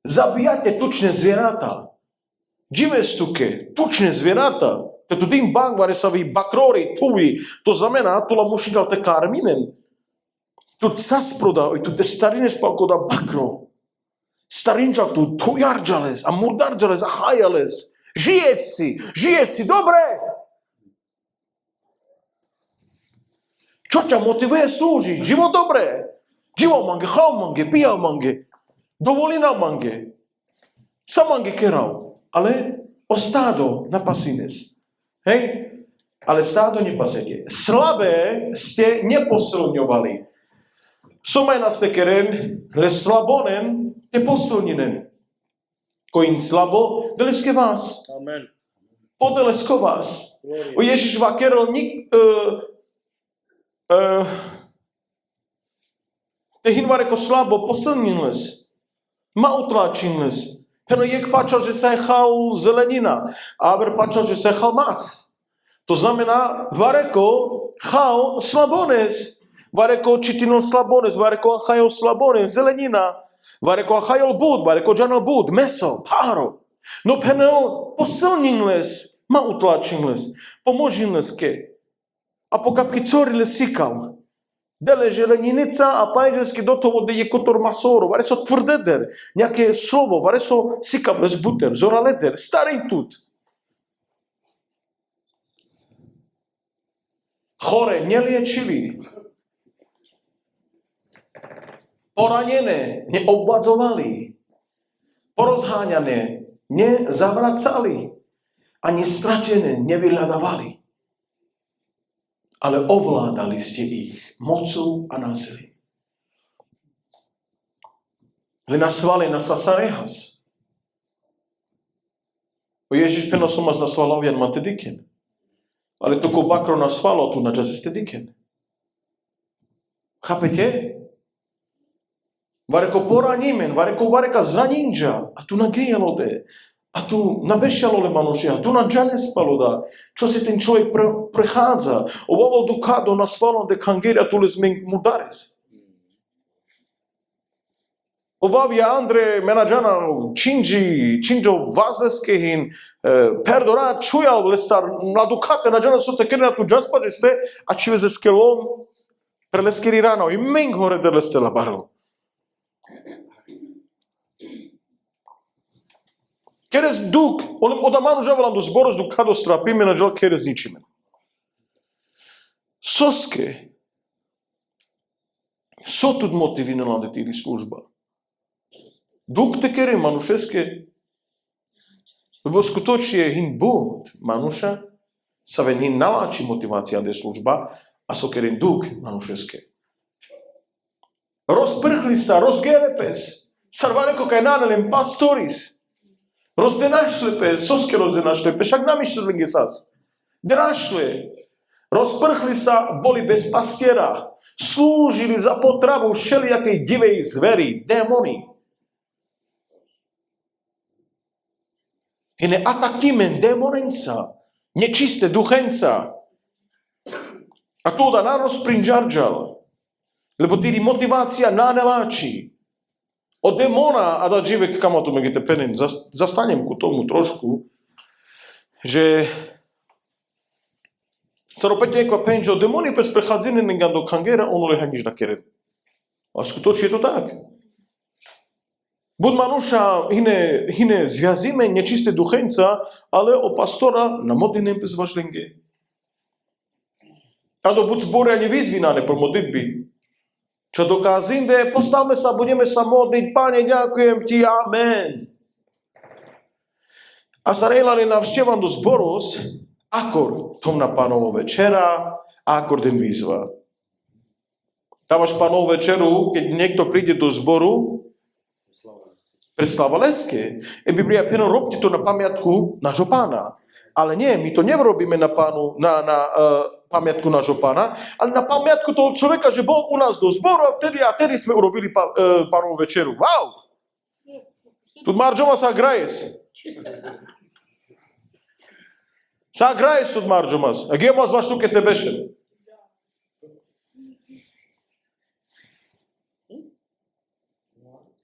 Zabijate tučné zvieratá. Dživestuke, tučné zvieratá. To tým bangvare sa vy bakrori, tuji. To znamená, tu la mušinal te karminen. Tu cas proda, tu te starine spalko da bakro. Starinčal tu tujarđales, a murdarđales, a hajales. Žije si, dobre. Čo ťa motivuje slúžiť? Živo dobre. Živo mange, chal mange, pija mange. Dovolina mange. Sa mange kerau. Ale o stádo napasines. Hej? Ale stádo nepasete. Slabé ste neposilňovali. Som aj na stekeren, le slabonen te posilninen. Kojin slabo, deleske vás. Amen. Podelesko vás. O Ježiš vakerol te hinvareko slabo posilninles. Ma utlačinles. Peno jek pačal, že sa jechal zelenina. A ver pačal, že sa jechal mas. To znamená, vareko chao slabones, vareko čitinol slabones, vareko achajol slabones, zelenina, vareko achajol bud, vareko džanol bud, meso, páro. No penel posilninles, ma utlačinles, pomožinles ke. A po kapkicori sikal. Dele želeninica a pajdžensky do toho de je kotor masoro, vare so tvrdeder, nejaké slovo, vare so sikavles buter, zora leder, starý tut. Chore neliečili. Poranené neobvadzovali. Porozháňané nezavracali. Ani stratené nevyhľadávali. Ale ovládali ste ich mocou a násilím. Len na svale na sasarehas. O Ježiš penosomas na svalovian matediken. Ale to ko bakro na svalo tu na džase ste diken. Chápete? Vareko poranimen, vareka zraninja, a tu na gejalode, a tu na bešalole manušia, a tu na džane spaloda. Čo si ten človek prechádza? Ovovol dukado na svalo de kangeria tu les mudares. Ovavia Andre menadžana činžo vazleskehin perdora čujal lestar na dukate na džana su tekene na tu džaspađe ste a čiveze skelom preleskeri rano i meng hore de leste la barlo. Keres duk, od amanu žavalam do zboros dukado strapi menadžal keres ničime. Soske so tud motivinala de tiri služba. Дук текери манушеске, лебо скуточие хин буд мануша, савен хин налачи мотивација де служба, а со керен дук манушеске. Розпрхли са, розгелепес, сарвареко кај нанелем пасторис, розденашлепе, соске розденашлепе, шак намишле гесас, денашле, розпрхли са, боли без пастера, служили за потраву шелиjakej divej zveri, démoni. I ne atakimen demonenca, nečiste duchenca. A to da naros prinđarđal, lebo tiri motivacija naneláči. Od demona, a da dživek kamo to megete penin, zastanem ku tomu trošku, že sa ropet neko penđo demoni pes prechadzine nengan do kangera, ono le haniš da keren. A skutočne je to tak. Bud manuša hine zjazime nečiste duchenca, ale o pastora na modlinem bez vašlenge. A do bud zboria nevyzvinane po modlitbi. Čo dokazinde, postavme sa, budeme sa modliť, Pane, ďakujem ti, amen. A sa relali navštevan do zboros, akor tom na pánovo večera, akor den výzva. Dávaš pánovo večeru, keď niekto príde do zboru, predstava leske. Biblia peno robte to na pamiatku nášho pána. Ale nie, my to nerobíme na pamiatku nášho pána, ale na pamiatku toho človeka, že bol u nás do zboru a vtedy sme urobili pánovu večeru. Wow! Tu Marđoma sa grajes. Sa grajes tu Marđomas. A gdje mas vaš tu keď te bešem?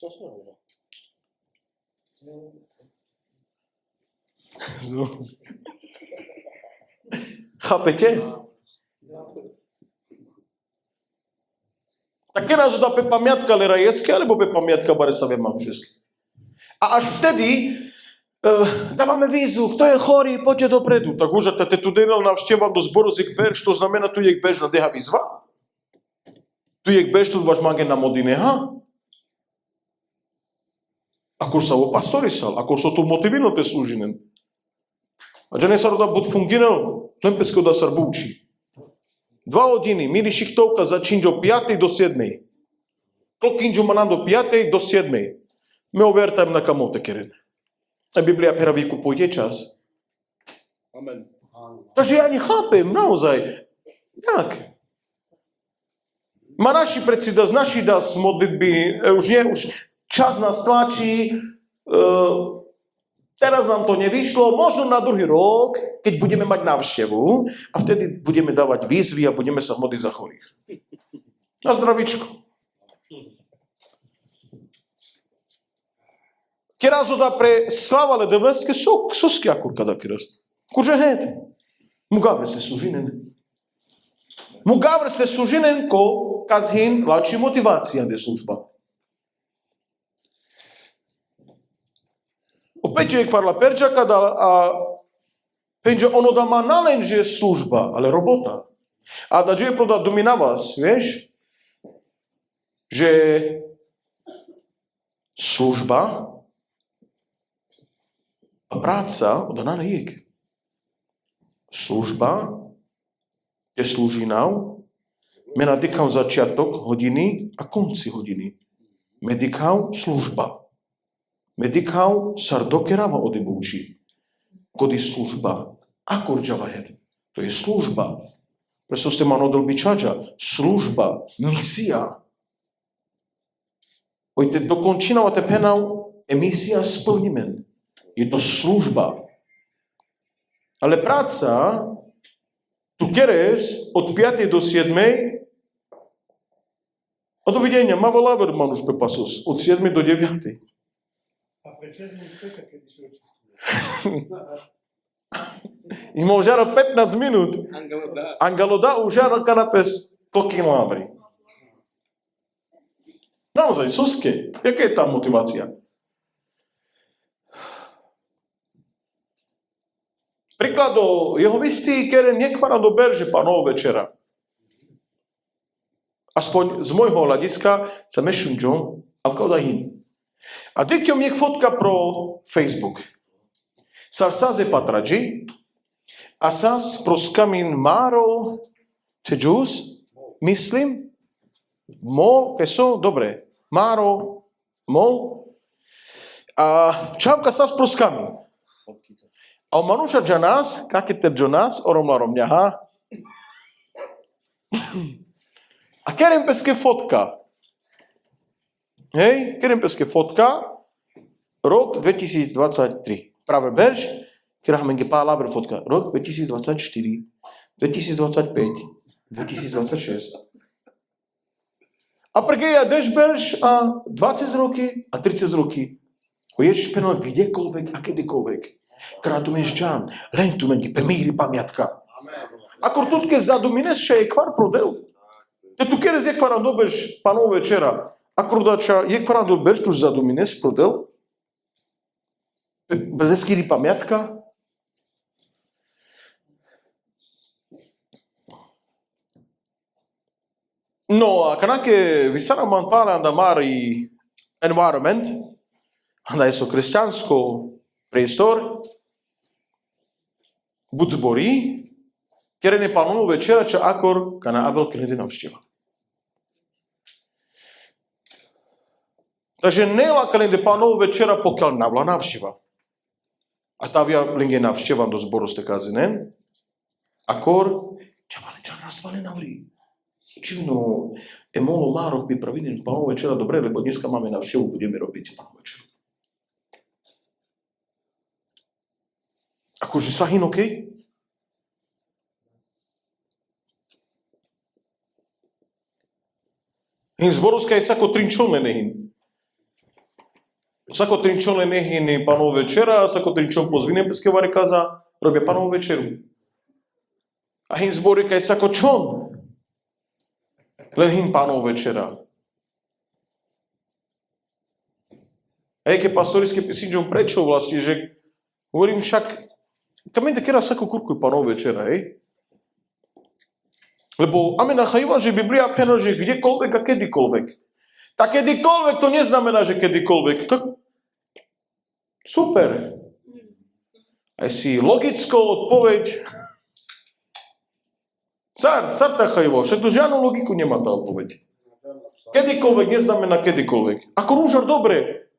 To sme hovorili. Chápete? Také nás dá pe pamiatka lerajeské, alebo pe pamiatka baresavě manželské. A až vtedy dávame výzvu, kto je chorý, poďte dopredu. Tak už te tu denel navštěvam do zboru z berž, to znamená, tu jek bež na deha výzva? Tu jek bež, tu vaš magen na modineha? Ako sa o pastorisal, ako sa tu motivino te služinen. A že ne sa roda bud fungiral, len pesko da sar buči. 2 hodiny, mili šiktovka začinđo 5 do 7. Klokinđo manan do 5 do 7. Me overtajem na kamote keren. A Biblia pera vykupuje čas. Amen. Takže ja nechápem, naozaj. Jak? Ma naši predseda, naši das modlitby, už čas nás tlačí, Teraz nám to nevyšlo, možno na druhý rok, keď budeme mať návštevu a vtedy budeme dávať výzvy a budeme sa modliť za chorých. Na zdravičko. Кераз да преславале девлеске соски акур када кераз. Курже хет. Мугавре се сужинен. Мугавре се сужинен ко казхин лачи мотивација де служба. Opet je kvarla perčaka da penže ono da ma nalenže služba, ale robota. A da je proda domina vas, vieš? Že služba a práca od nane jek. Služba je slúži nám, mena dikam začiatok hodiny a konci hodiny. Medikam služba. Medikal sar dokerava odebúči. Kodi služba. Ako rđava het? To je služba. Preso ste ma nodel bičađa. Služba. Misija. Ojte dokončinavate penal emisija splnimen. Je to služba. Ale práca tu keres od 5. do 7. A dovidenia. Ma voláver manuš pepasos. Od 7. do 9. A prečo mu čeka, kedy si očistuje? I možara 15 minút. Angelo dá užara kanapes toky lávry. Naozaj, Suske, jaká je tá motivácia? Príklado, jeho vystí, kere nekvara do berže panov večera. Aspoň z môjho hľadiska sa mešun John a vkauda hin. A dikjom je fotka pro Facebook. Sar saze patrađi, a sas proskamin maro teđus, mislim, mol, peso, dobre, maro, mol, a čavka sas proskamin. A o manuša džanas, kak je ter džanas, oromlarom njaha. A kerem peske fotka. Hej, kerempeské fotka, rok 2023. Práve berž, kerahmenge pálavr fotka, rok 2024, 2025, 2026. A prege ja deš berž a 20 roky a 30 roky. O Ježiš penal kdekoľvek a kedykoľvek. Kada tu menš džan, len tu mengi pemíri pamiatka. Ako tutke zadu minesče je kvar prodel. Te tu kerez je kvar dobež panov večera. Ako dača je kvarando berštu zadu mi nesprodel, bezeskýri pamiatka. No a kanake vysaraman pána da mari environment, da je so kresťansko priestor, buď zborí, kere ne panovu večera, ča akor kana avel krenede navšteva. Takže nejlakali de pánov večera, pokiaľ navla návšteva. A tá via linge návšteva do zboru ste kazinen. Akor, čavali čar nasvali navri. Čivno, molo márok by pravidin pánov večera, dobre, lebo dneska máme návštevu, budeme robiť pánov večeru. Akože sa hin, okej? Hin zborovská je sako trinčolne nehin. Sako trinčon len nehiny panov večera, sako trinčon pozvinem peske varikaza, robia panov večeru. A hin zborika je sako čon. Len hin panov večera. Ej, ke pastoriske pisinčom prečo vlastne, že hovorím však, kamente kera sako kurkuj panov večera, hej? Lebo amena chajúva, že Biblia pena, že kdekoľvek a kedykoľvek. Tak kedykoľvek to neznamená, že kedykoľvek. Tak super. Aj si logickou odpoveď. Car tá chajúva, však to žiadnu logiku nemá tá odpoveď. Kedykoľvek neznamená kedykoľvek. Ako rúžar dobre.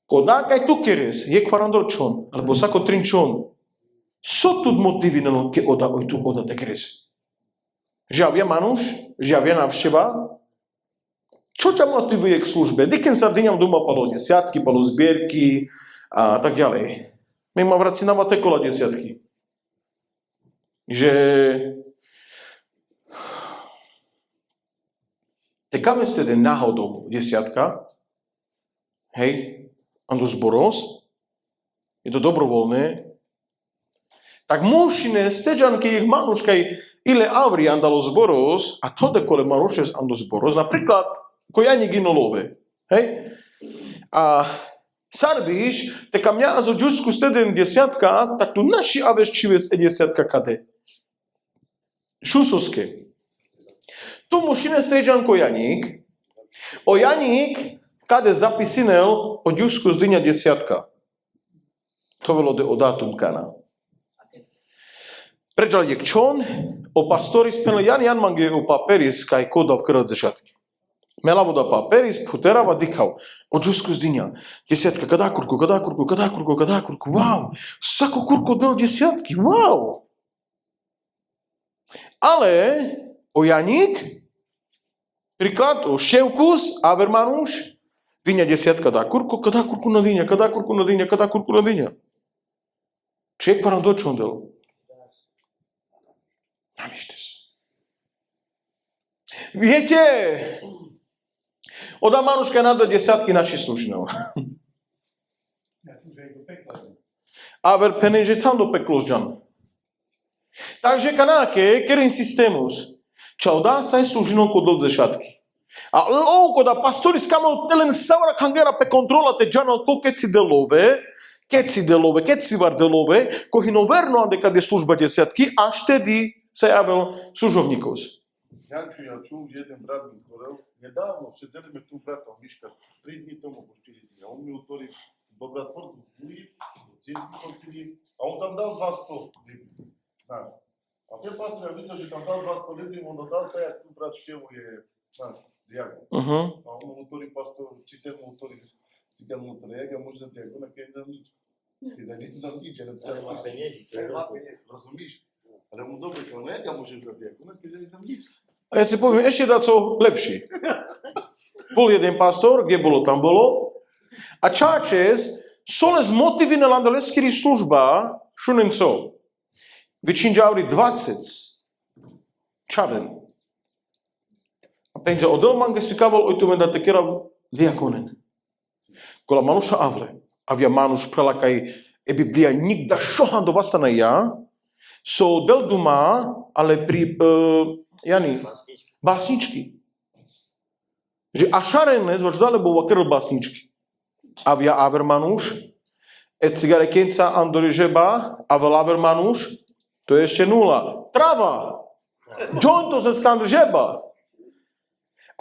Kodákaj tu keres, je kvarandorčon, alebo sako trinčon. So tu motivinano ke oda oj tu oda te keres. Žiavia manuš, žiavia návšteva. Čo ťa motivuje k službe? Diken sa dňam doma palo desiatky, palo zbierky a tak ďalej. Ме ма врацинавате кола десятки. Že така ме сте náhodou desiatka, hej, ando zboros, je to dobrovoľné, tak mušine steđanke ih manuškaj ile avri andalo zboros, a to da kole manuše ando zboros, napríklad, ko ja nie ginolove, hej, a sarbiš, teka mňa azo džusku steden desiatka, tak tu naši aveš čives desiatka kade. Šusoske. Tu mušine steđanko Janík, o Janík, kade zapisinel o džusku zdinja desiatka. To velo de o datum kana. Pređal je kčon, o pastori spene Jan mange o paperis kaj koda v krad zešatki. Melavo da paperis, puterava dikao, o džusku zdinja. Desiatka, kada kurku, wow. Sako kurko del desiatki, wow. Ale o Janík, príklad, o Ševkus, Avermanuš, dynia desiatka dá kurku, kada kurku na dynia. Ček param dočondel. Namíšte sa. Viete, oda Manuška nada desiatky naši služinov. Aver peneže tam do pekložďan. Takže kanáke, kerin systémus, čau dá sa aj služinou kodol ze šatky. A louko da pastori skamol telen savara kangera pe kontrola te džanal ko keci delove, ko hinoverno ande kad je služba desiatky, až tedy sa javil služovníkov. Janču, ja čul, jeden brat mi hovoril, nedávno sedeli tu brata Miška, 3 dní tomu, 4 dní, a on mi utvorí do Bradfordu Buji, do církvi koncilí, a on tam dal 200 liby. Znaš. A ten pastor, ja videl, že tam dal 200 liby, on dal to, jak tu brat Števo je, znaš, diakon. A on mu utvorí pastor, či ten mu utvorí, cigan mu utvorí, jak ja môžem diakona, keď dám nič. Keď za nič dám nič, ale má peniazy, rozumíš? Ale mu dobre, no jak ja môžem za diakona, keď ja nedám nič. A ja si poviem ešte daco lepší. Bol jeden pastor, kde bolo, tam bolo. A čačes, sole zmotivine landaleskiri služba, šunenco. Vyčinđavri 20. Čaven. A penđa odelmange si kaval ojtume da te kerav diakonen. Kola manuša avle. Avia manuš prelakaj e Biblia nikda šohan do vastana ja. So del duma, ale pri Jani, básničky. Že ašarené zvaždale bova krl básničky. Avia Avermanuš, et cigarekenca andori žeba, avel Avermanuš, to je ešte nula. Trava. Džonto se skandr žeba.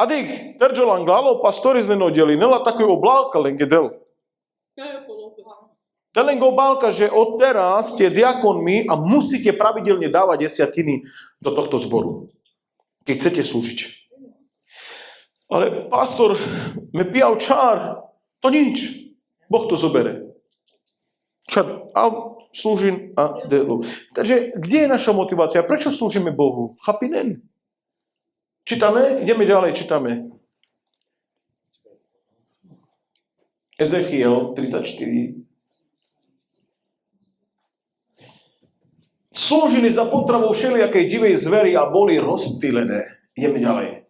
Adik, terđo langlalo, pastori znenodjeli, nela tako je oblaka lengedel. Telen go balka, že od teraz ste diakonmi a musíte pravidelne dávať desiatiny do tohto zboru, keď chcete slúžiť. Ale pastor, me pijal čár, to nič. Boh to zobere. Čár, a slúžim a delu. Takže, kde je naša motivácia? Prečo slúžime Bohu? Chapinen. Čítame? Ideme ďalej, čítame. Ezechiel 34. Slúžili za potravou všelijakej divej zveri a boli rozptýlené. Ideme ďalej.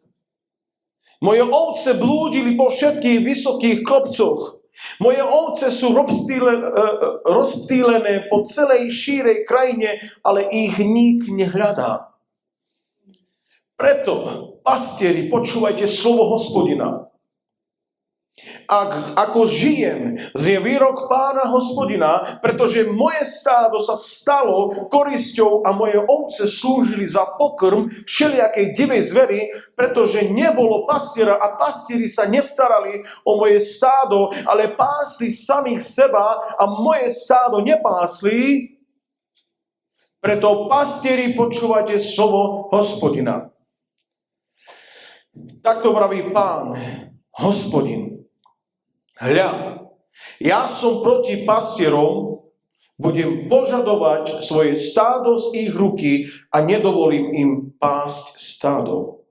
Moje ovce blúdili po všetkých vysokých kopcoch. Moje ovce sú rozptýlené po celej šírej krajine, ale ich nik nehľadá. Preto, pastieri, počúvajte slovo Hospodina. Ako žijem, znie výrok Pána Hospodina, pretože moje stádo sa stalo korisťou a moje ovce slúžili za pokrm všelijakej divej zveri, pretože nebolo pastiera a pastieri sa nestarali o moje stádo, ale pásli samých seba a moje stádo nepásli. Preto pastieri, počúvate slovo Hospodina. Takto vraví Pán Hospodin. Hľa, ja som proti pastierom, budem požadovať svoje stádo z ich ruky a nedovolím im pásť stádo.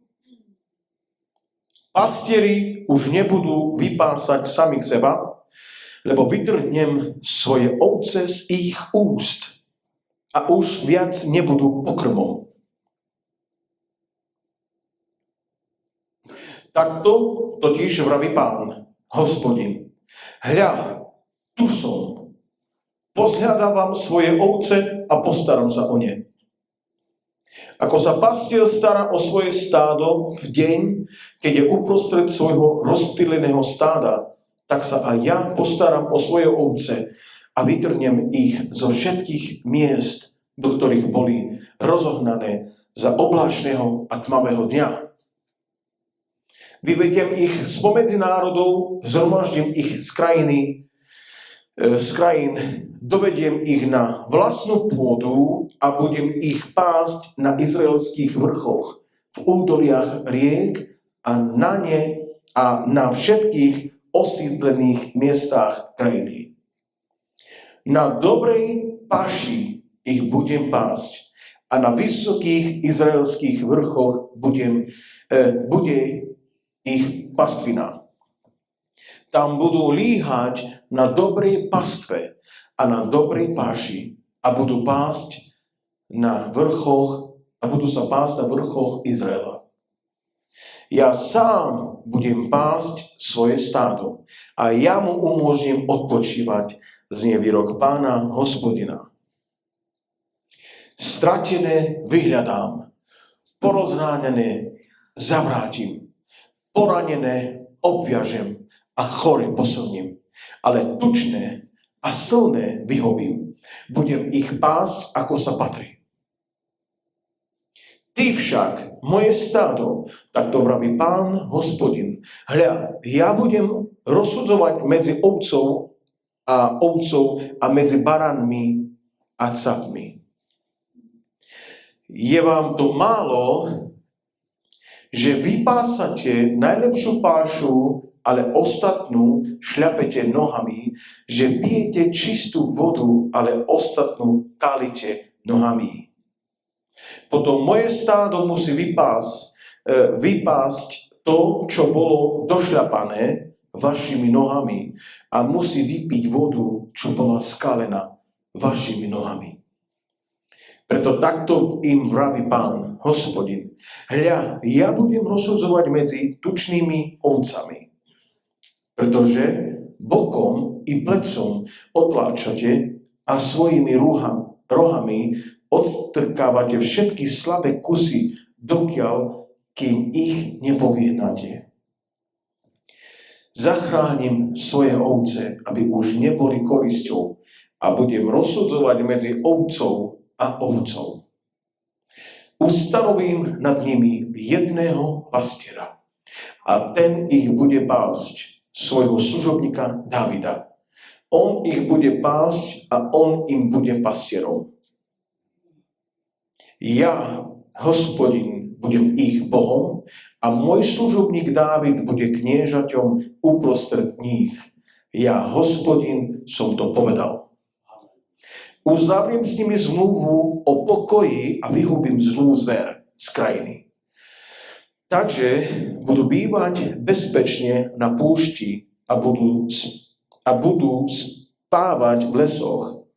Pastieri už nebudú vypásať samých seba, lebo vytrhnem svoje ovce z ich úst a už viac nebudú pokrmom. Takto totiž vraví Pán, Hospodin. Hľa, tu som. Pozhľadávam svoje ovce a postaram sa o ne. Ako sa pastier stará o svoje stádo v deň, keď je uprostred svojho rozptýleného stáda, tak sa aj ja postaram o svoje ovce a vytrhnem ich zo všetkých miest, do ktorých boli rozohnané za obláčneho a tmavého dňa. Vyvediem ich spomedzi národov, zhromaždím ich z krajín, dovediem ich na vlastnú pôdu a budem ich pásť na izraelských vrchoch, v údoliach riek a na všetkých osídlených miestach krajiny. Na dobrej paši ich budem pásť a na vysokých izraelských vrchoch bude ich pastvina. Tam budú líhať na dobrej pastve a na dobrej páši a budú pásť na vrchoch a budú sa pásť na vrchoch Izraela. Ja sám budem pásť svoje stádo a ja mu umožním odpočívať, znie výrok Pána Hospodina. Stratené vyhľadám, porozháňané zavrátim, poranené obviažem a chore posilním, ale tučné a silné vyhobím. Budem ich pásť, ako sa patrí. Ty však, moje stádo, tak to vraví Pán Hospodin, hľa, ja budem rozsudzovať medzi ovcov a medzi baranmi a capmi. Je vám to málo, že vypásate najlepšiu pášu, ale ostatnú šľapete nohami, že pijete čistú vodu, ale ostatnú kálite nohami. Potom moje stádo musí vypásť to, čo bolo došľapané vašimi nohami a musí vypiť vodu, čo bola skálená vašimi nohami. Preto takto im vraví Pán, Hospodin. Hľa, ja budem rozsudzovať medzi tučnými ovcami, pretože bokom i plecom otláčate a svojimi rohami odstrkávate všetky slabé kusy, dokiaľ, kým ich nepoviednáte. Zachránim svoje ovce, aby už neboli korisťou a budem rozsudzovať medzi ovcov a ovcov. Ustanovím nad nimi jedného pastiera a ten ich bude pásť, svojho služobníka Dávida. On ich bude pásť a on im bude pastierom. Ja, Hospodin, budem ich Bohom a môj služobník Dávid bude kniežaťom uprostred nich. Ja, Hospodin, som to povedal. Uzavriem s nimi zmluvu o pokoji a vyhubím zlú zver z krajiny. Takže budú bývať bezpečne na púšti a budú spávať v lesoch.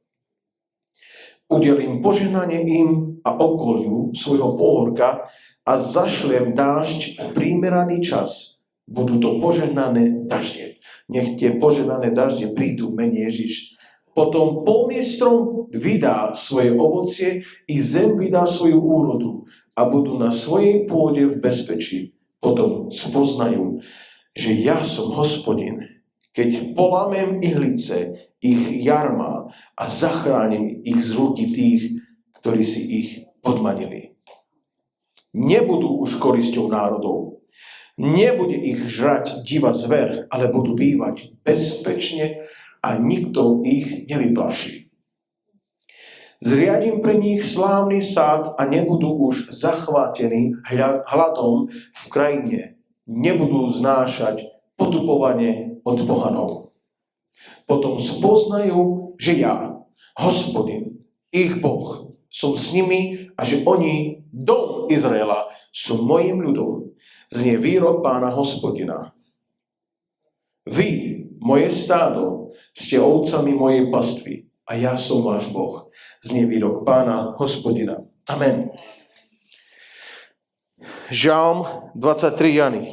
Udelím požehnanie im a okoliu svojho pohorka a zašlem dážď v primeraný čas. Budú to požehnané dažde. Nech tie požehnané dažde prídu, mene Ježiš. Potom polný strom vydá svoje ovocie i zem vydá svoju úrodu a budú na svojej pôde v bezpečí. Potom spoznajú, že ja som Hospodin, keď polamem ihlice, ich jarma a zachránim ich z ruky tých, ktorí si ich podmanili. Nebudú už korisťou národov. Nebude ich žrať divá zver, ale budú bývať bezpečne a nikto ich nevyplaší. Zriadím pre nich slávny sád a nebudú už zachvátení hladom v krajine. Nebudú znášať potupovanie od pohanov. Potom spoznajú, že ja, Hospodin, ich Boh, som s nimi a že oni, dom Izraela, sú mojim ľudom. Znie výrok Pána Hospodina. Vy, moje stádo, Ste ovcami mojej pastvy a ja som váš Boh. Znie výrok Pána, Hospodina. Amen. Žalm 23, Jany.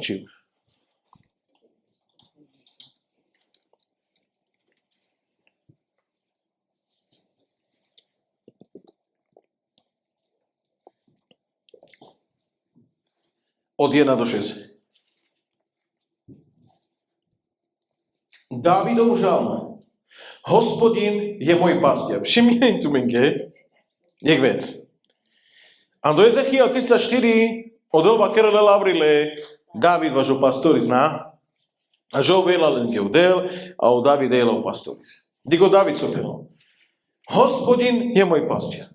Od 1 do 6. Dávidov žalm. Hospodin je môj pastier. Všimnite minke, jak vec. A do Ezechiel 34 od Olva Kerele Lavrile Dávid vašo pastoris zná. A žou vela len geudel a o Dávid elov pastoris. Digo Dávid so penal. Hospodin je môj pastier.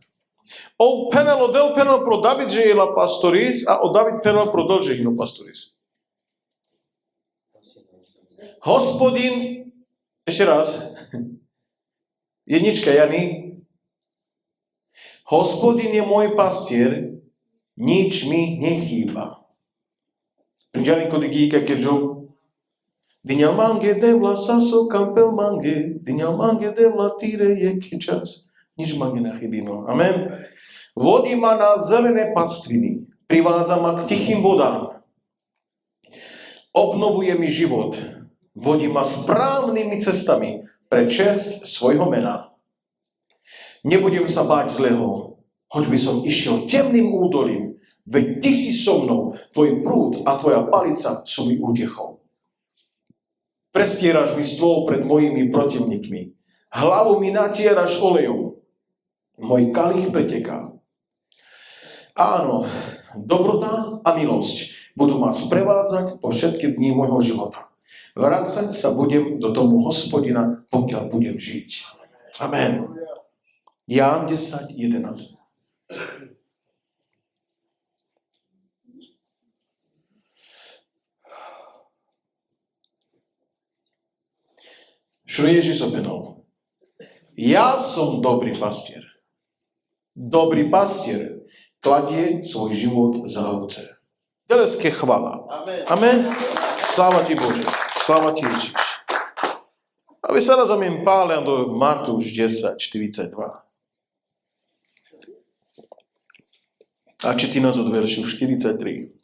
O penalo del penal pro David že je la pastoris a o David penal pro del že je pastoris. Hospodin, ešte raz, jednička Jany. Hospodin je môj pastier, nič mi nechýba. Giannico di Gica che gio. Dignal mange devla saso campel mange, dignal mange devla tire je čas. Nič mange nechybino. Amen. Vodí ma na zelené pastviny, privádza ma k tichým vodám. Obnovuje mi život, vodí ma správnymi cestami pre česť svojho mena. Nebudem sa báť zlého, hoď by som išiel temným údolím, veď ty si so mnou, tvoj prúd a tvoja palica sú mi útechou. Prestieraš mi stôl pred mojimi protivníkmi, hlavu mi natieraš olejom, môj kalich preteká. Áno, dobrota a milosť budú ma sprevádzať po všetky dni môjho života. Vracať sa budem do domu Hospodina, pokiaľ budem žiť. Amen. Ján 10:11. Čo Ježiš openal? Ja som dobrý pastier. Dobrý pastier kladie svoj život za ovce. Teleské chvála. Amen. Sláva ti Bože. Sláva ti Ježiš. A vy sa razumiem pále do Matúš 10:42. A číti nás od veršu 43.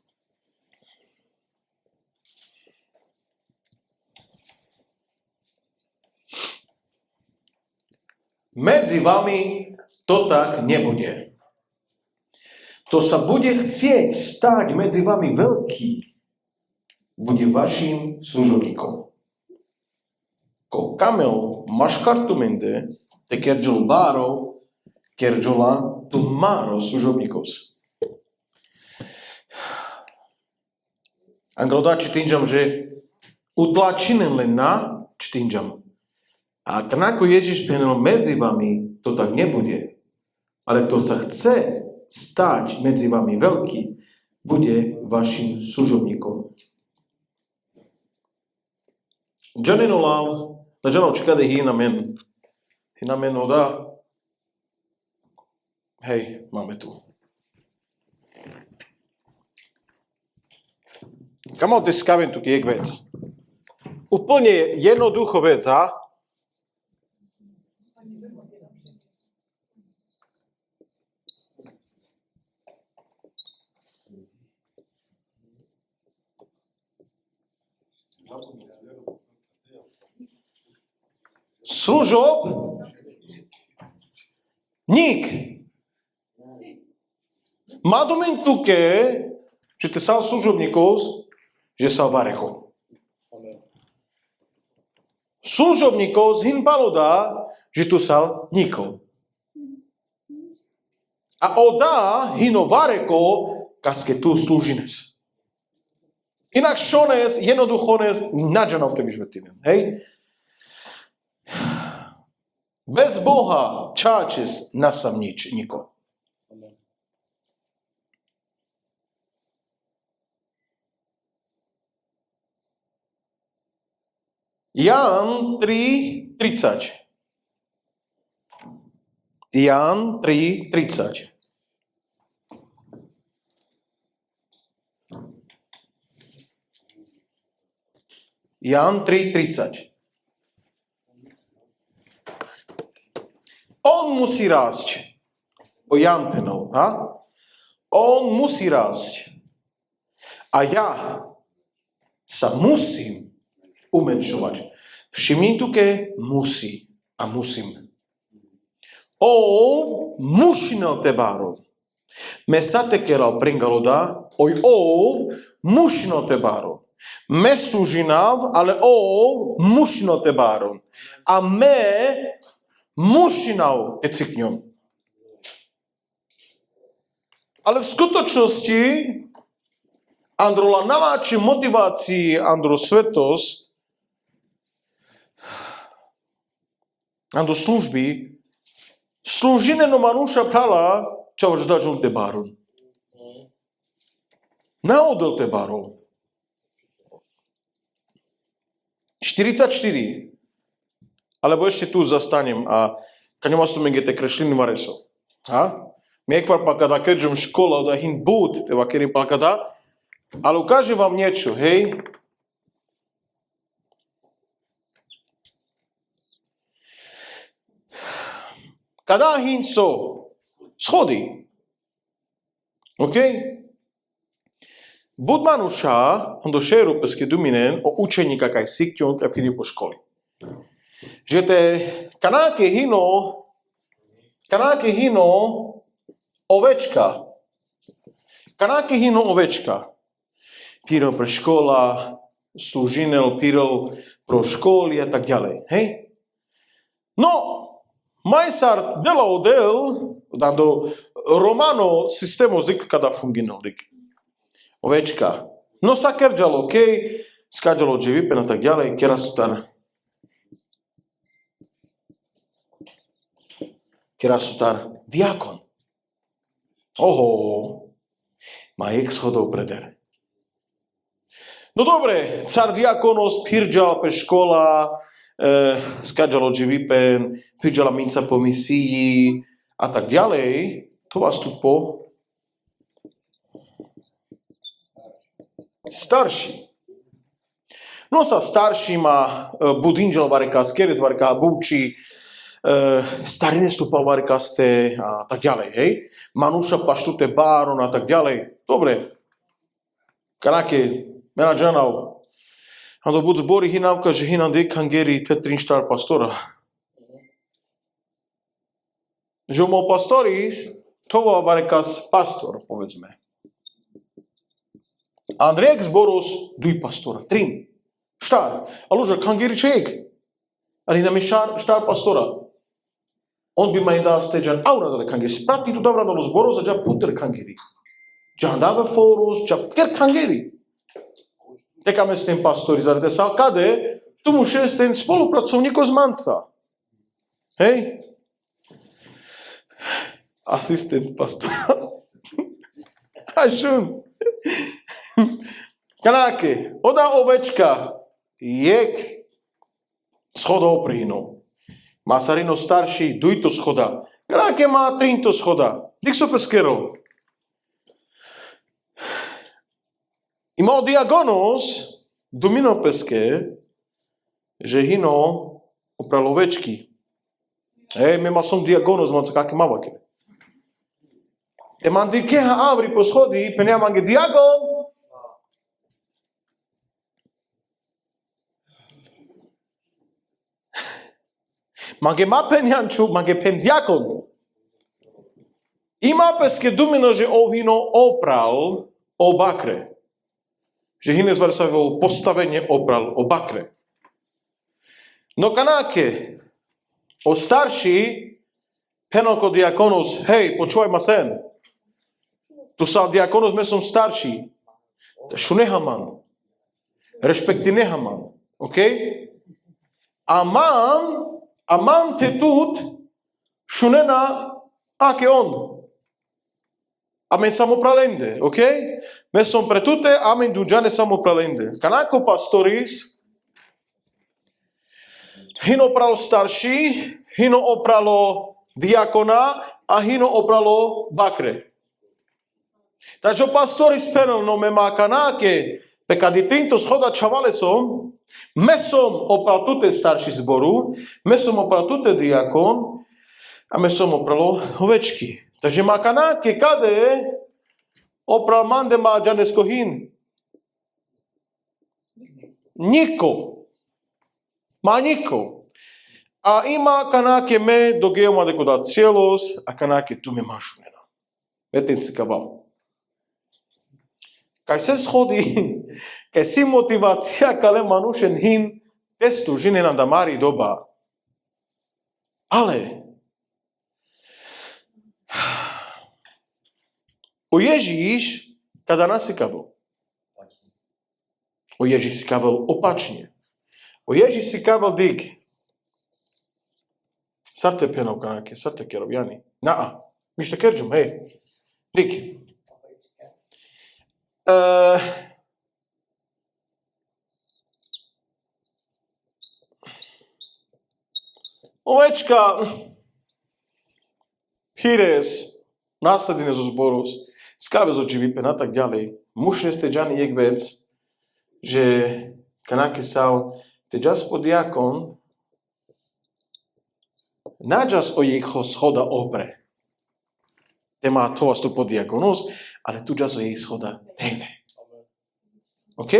Medzi vami to tak nebude. Kto sa bude chcieť stáť medzi vami veľký, bude vašim služobníkom. Ko kamel maškartumende, te kerģol bárov, kerģola tu máro služobníkos. Angloda čitinžam, že utlačinen len na čitinžam. A ako Ježiš penel medzi vami, to tak nebude. Ale kto sa chce stáť medzi vami veľký, bude vašim služobníkom. Johnny Nolan, na Johnny čakade hinamen. Hinamen oda. Hej, máme tu. Kamo te skavim tu kijek vec. Úplne jednoducho vec, ha? Služob nik. Má domentu ke, že te sal služobníkov, že sa varecho. Služobníkov z hinbalodá, že tu sal nikol. A odá hino vareko, kaske tu služines. Inak šones, jednoducho nes, nađanov te vyžvetinem. Hej? Bez Boha čáčes nasam nič, niko. Ján 3:30. Ján 3:30. Ján 3:30. On musí rásť. O jampenol, ha? On musí rásť. A ja sa musím umenšovať. Všimnite, musí a musím. Ov mušinel tebárov. Mesate keral pringaloda, oj ov mušinel tebárov. Me služinav, ale ov mušinel tebárov. A me mušinav ecikňom. Ale v skutočnosti Androla naváči motivácii Andro Svetos, Andro služby, služineno manúša prala, čo už dačom te baron. Naodel te baron. 44. Alebo ešte tu zastanem a kad nema stomengete krešlinu vareso. Ha? Miekvar pa kada keďžom škola da hin bud, teba kerim pa kada, ale ukážem vám niečo, hej? Kada hin so schody, ok? Bud manuša, on do šeru peske duminen o učenika kaj sikťon kaj pidi po školi. Že te kanáke hino ovečka. Kanáke hino ovečka. Píril pre škola, slúžinel, píril pro školy a tak ďalej. Hej? No, majsar dela odel, dando romano sistemo zdik kada funginal dik. Ovečka. No sa kerđalo, ok, skađalo dževipen a tak ďalej, kerasutar diakon. Oho, má schodov preder. No dobre, car diakonos pirđal pe škola, skađalo dživipen, pirđala minca po misiji a tak ďalej. To vás tu po starší. No sa starší má budinđal vareka, skeres vareka, buči, starine stupal varekaste a tak ďalej, hej. Manuša paštute baron a tak ďalej. Dobre. Kanáke menadžanov. A to bud zbori hinavka, že hinan dek hangeri Petrin štar pastora. Že mo pastoris, to bol varekas pastor, povedzme. Andrejek zboros, duj pastora. Trin. Štar. Ale už hangeri ček. Ali nam je štar pastora. On bi mai da steđan aura da kangeri. Sprati tu dobra dalo zboros, a dža puter kangeri. Dža dave foros, dža ker kangeri. Tekame s tým pastori, zarete sa, kade, tu muž je ten spolupracovník z manca. Hej? Asistent pastora. Ažun. Kanáke, oda ovečka, jek schodov prihnul. Masarino starší, dujto schoda. Kanáke má trinto schoda. Dik so peskerov. Imao diagonos, dumino peske, že hino opral ovečky. Hej, my som diagonos, mám kaké mavake. E man di keha avri po schodi, penja mange diagon. Mange ma penjanču, mange pen diakon. Ima peske dumino, že ovino opral o bakre. Že Hines Varsavel postavenie opral o bakre. No kanáke, o starší, penoko diakonos, hej, počúvaj ma sem. Tu sa diakonos mesom starší. Šu nehaman. Respekti nehaman. Ok? A mam te tut, šunena, ake on. A men samopralende, ok? Me som pre tute, amen duđane samopralende. Kanako pastoris, hino opralo starší, hino opralo diakona a hino opralo bakre. Takže pastoris penel no me má kanáke, pekadi týmto schoda čavalesom, me som opral tute starší zboru, me som opral tute diakon, a mesom opralo ovečky. Takže má kanáke kade opral mande má džanesko hin. Niko. Má niko. A ima kanáke me do geoma deko da cielos a kanáke tu me mašunena. Vetenci kabal. Kaj se shodí, kaj si motivácia kale manušen hin testu žinena da mari doba. Ale o Ježíš kada nasikavil. O Ježíš si kavil opačne. O Ježíš si kavil dik. Sarte pianov kanáke, sarte kerov, Jani. Naa, mište kerđum, hej. Dik. Ovečka, pires, následne zo zboros, skáve zo čivipen a tak ďalej. Muž neste džani jek vec, že kanáke sal, te džas pod diakon, nađas o jeho schoda obre. Te má to vas to pod diakonos, ale tu džas o jej schoda nejde. OK?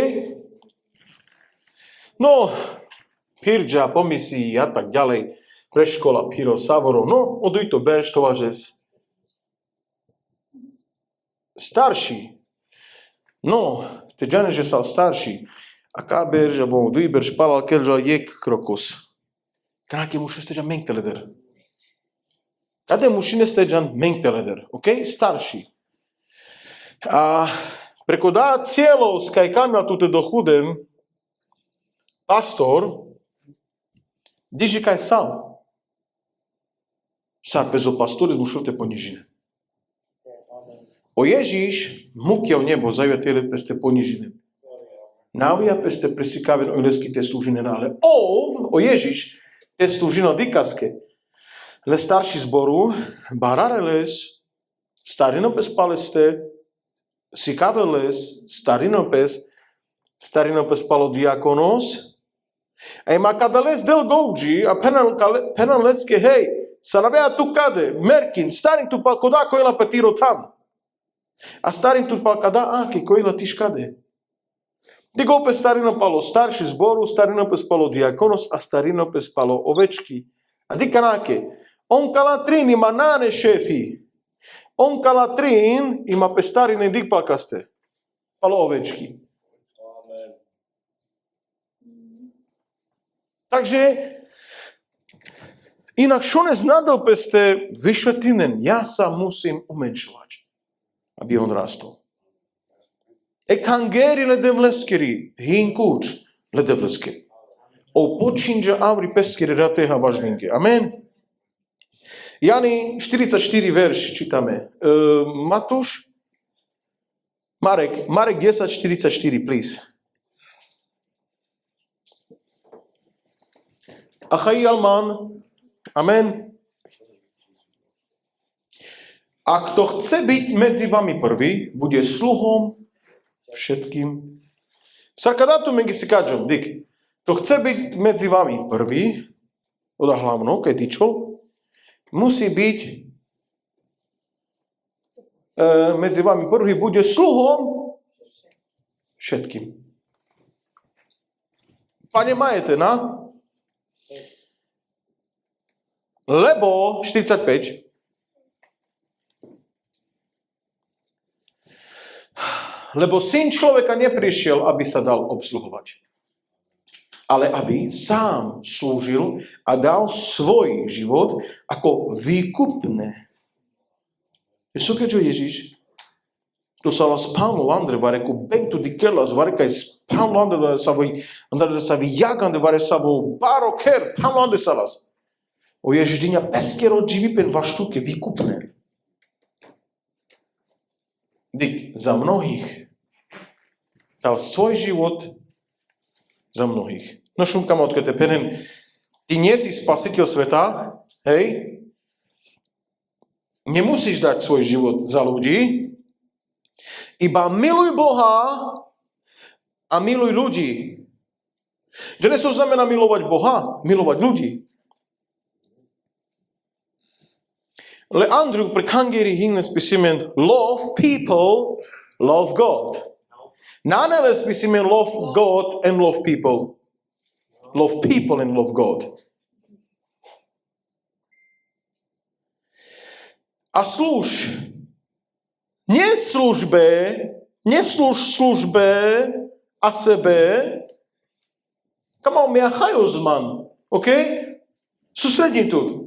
No, pirđa, pomisi a tak ďalej. Preškola, piro, savoro, no, oduj to berš, to važes. Starší. No, te džane, že sal starší. A ká berž, abo duj berž palal kerža jek krokos. Kanáke muši ste džan mengteleder. Kade muši neste džan mengteleder, ok? Starší. A preko dá cieľov, skaj kamel tute do chudem, pastor, diži kaj sal. Sad bez o pastores mušote ponižine. O Ježíš mukia o nebo zajvetele peste ponižine. Navija peste presikaven o leski te služine ale o Ježíš te služino dikaske. Le starší zboru, barare les, starino pes paleste, sikave les, starino pes palo diakonos, a ima kada les del gouji, a penan leske hej, Saravea tu kade, merkin, starin tu pal koda koila petiro tam. A starin tu pal kada aki koila tiš kade. Digo pe starino palo starši zboru, starino pe spalo diakonos, a starino pe spalo ovečki. A di kanake, on kalatrin ima nane šefi. On kalatrin ima pe starine dik palkaste. Palo ovečki. Takže inak šo ne znadal peste vyšvetinen, ja sa musím umenšovať, aby on rastol. Ekangeri ledevleskeri, hinkuč ledevleskeri. O počinža avri peskeri rateha važninke. Amen. Jani 44 verš čítame. Matúš? Marek 10:44, please. Achai alman. Amen. A kto chce byť medzi vami prvý, bude sluhom všetkým. Sarkadatu mengi si kažem, dik. Kto chce byť medzi vami prvý, oda hlavno, keď dičo, musí byť medzi vami prvý, bude sluhom všetkým. Pane, majete, na? Lebo 45. Lebo syn človeka neprišiel, aby sa dal obsluhovať, ale aby sám slúžil a dal svoj život ako výkupné. Jesu keďo Ježíš, to sa vás Pavlo Andre vareku bentu dikelas varekaj s Pavlo Andre sa vyjagande vare sa vo baroker Pavlo Andre sa vás. O Ježdiňa peskero dživipen vaštuke výkupné. Dik, za mnohých dal svoj život za mnohých. No šumka ma odkete, penen, ty nie si spasiteľ sveta, hej? Nemusíš dať svoj život za ľudí, iba miluj Boha a miluj ľudí. Že nesú znamená milovať Boha, milovať ľudí. Leandru pre kangeri hinne spesimen love people, love God. Nanele spesimen love God and love people. Love people and love God. A slúž. Neslúž službe a sebe. Come on, miachajozman. OK? Sústredni tu.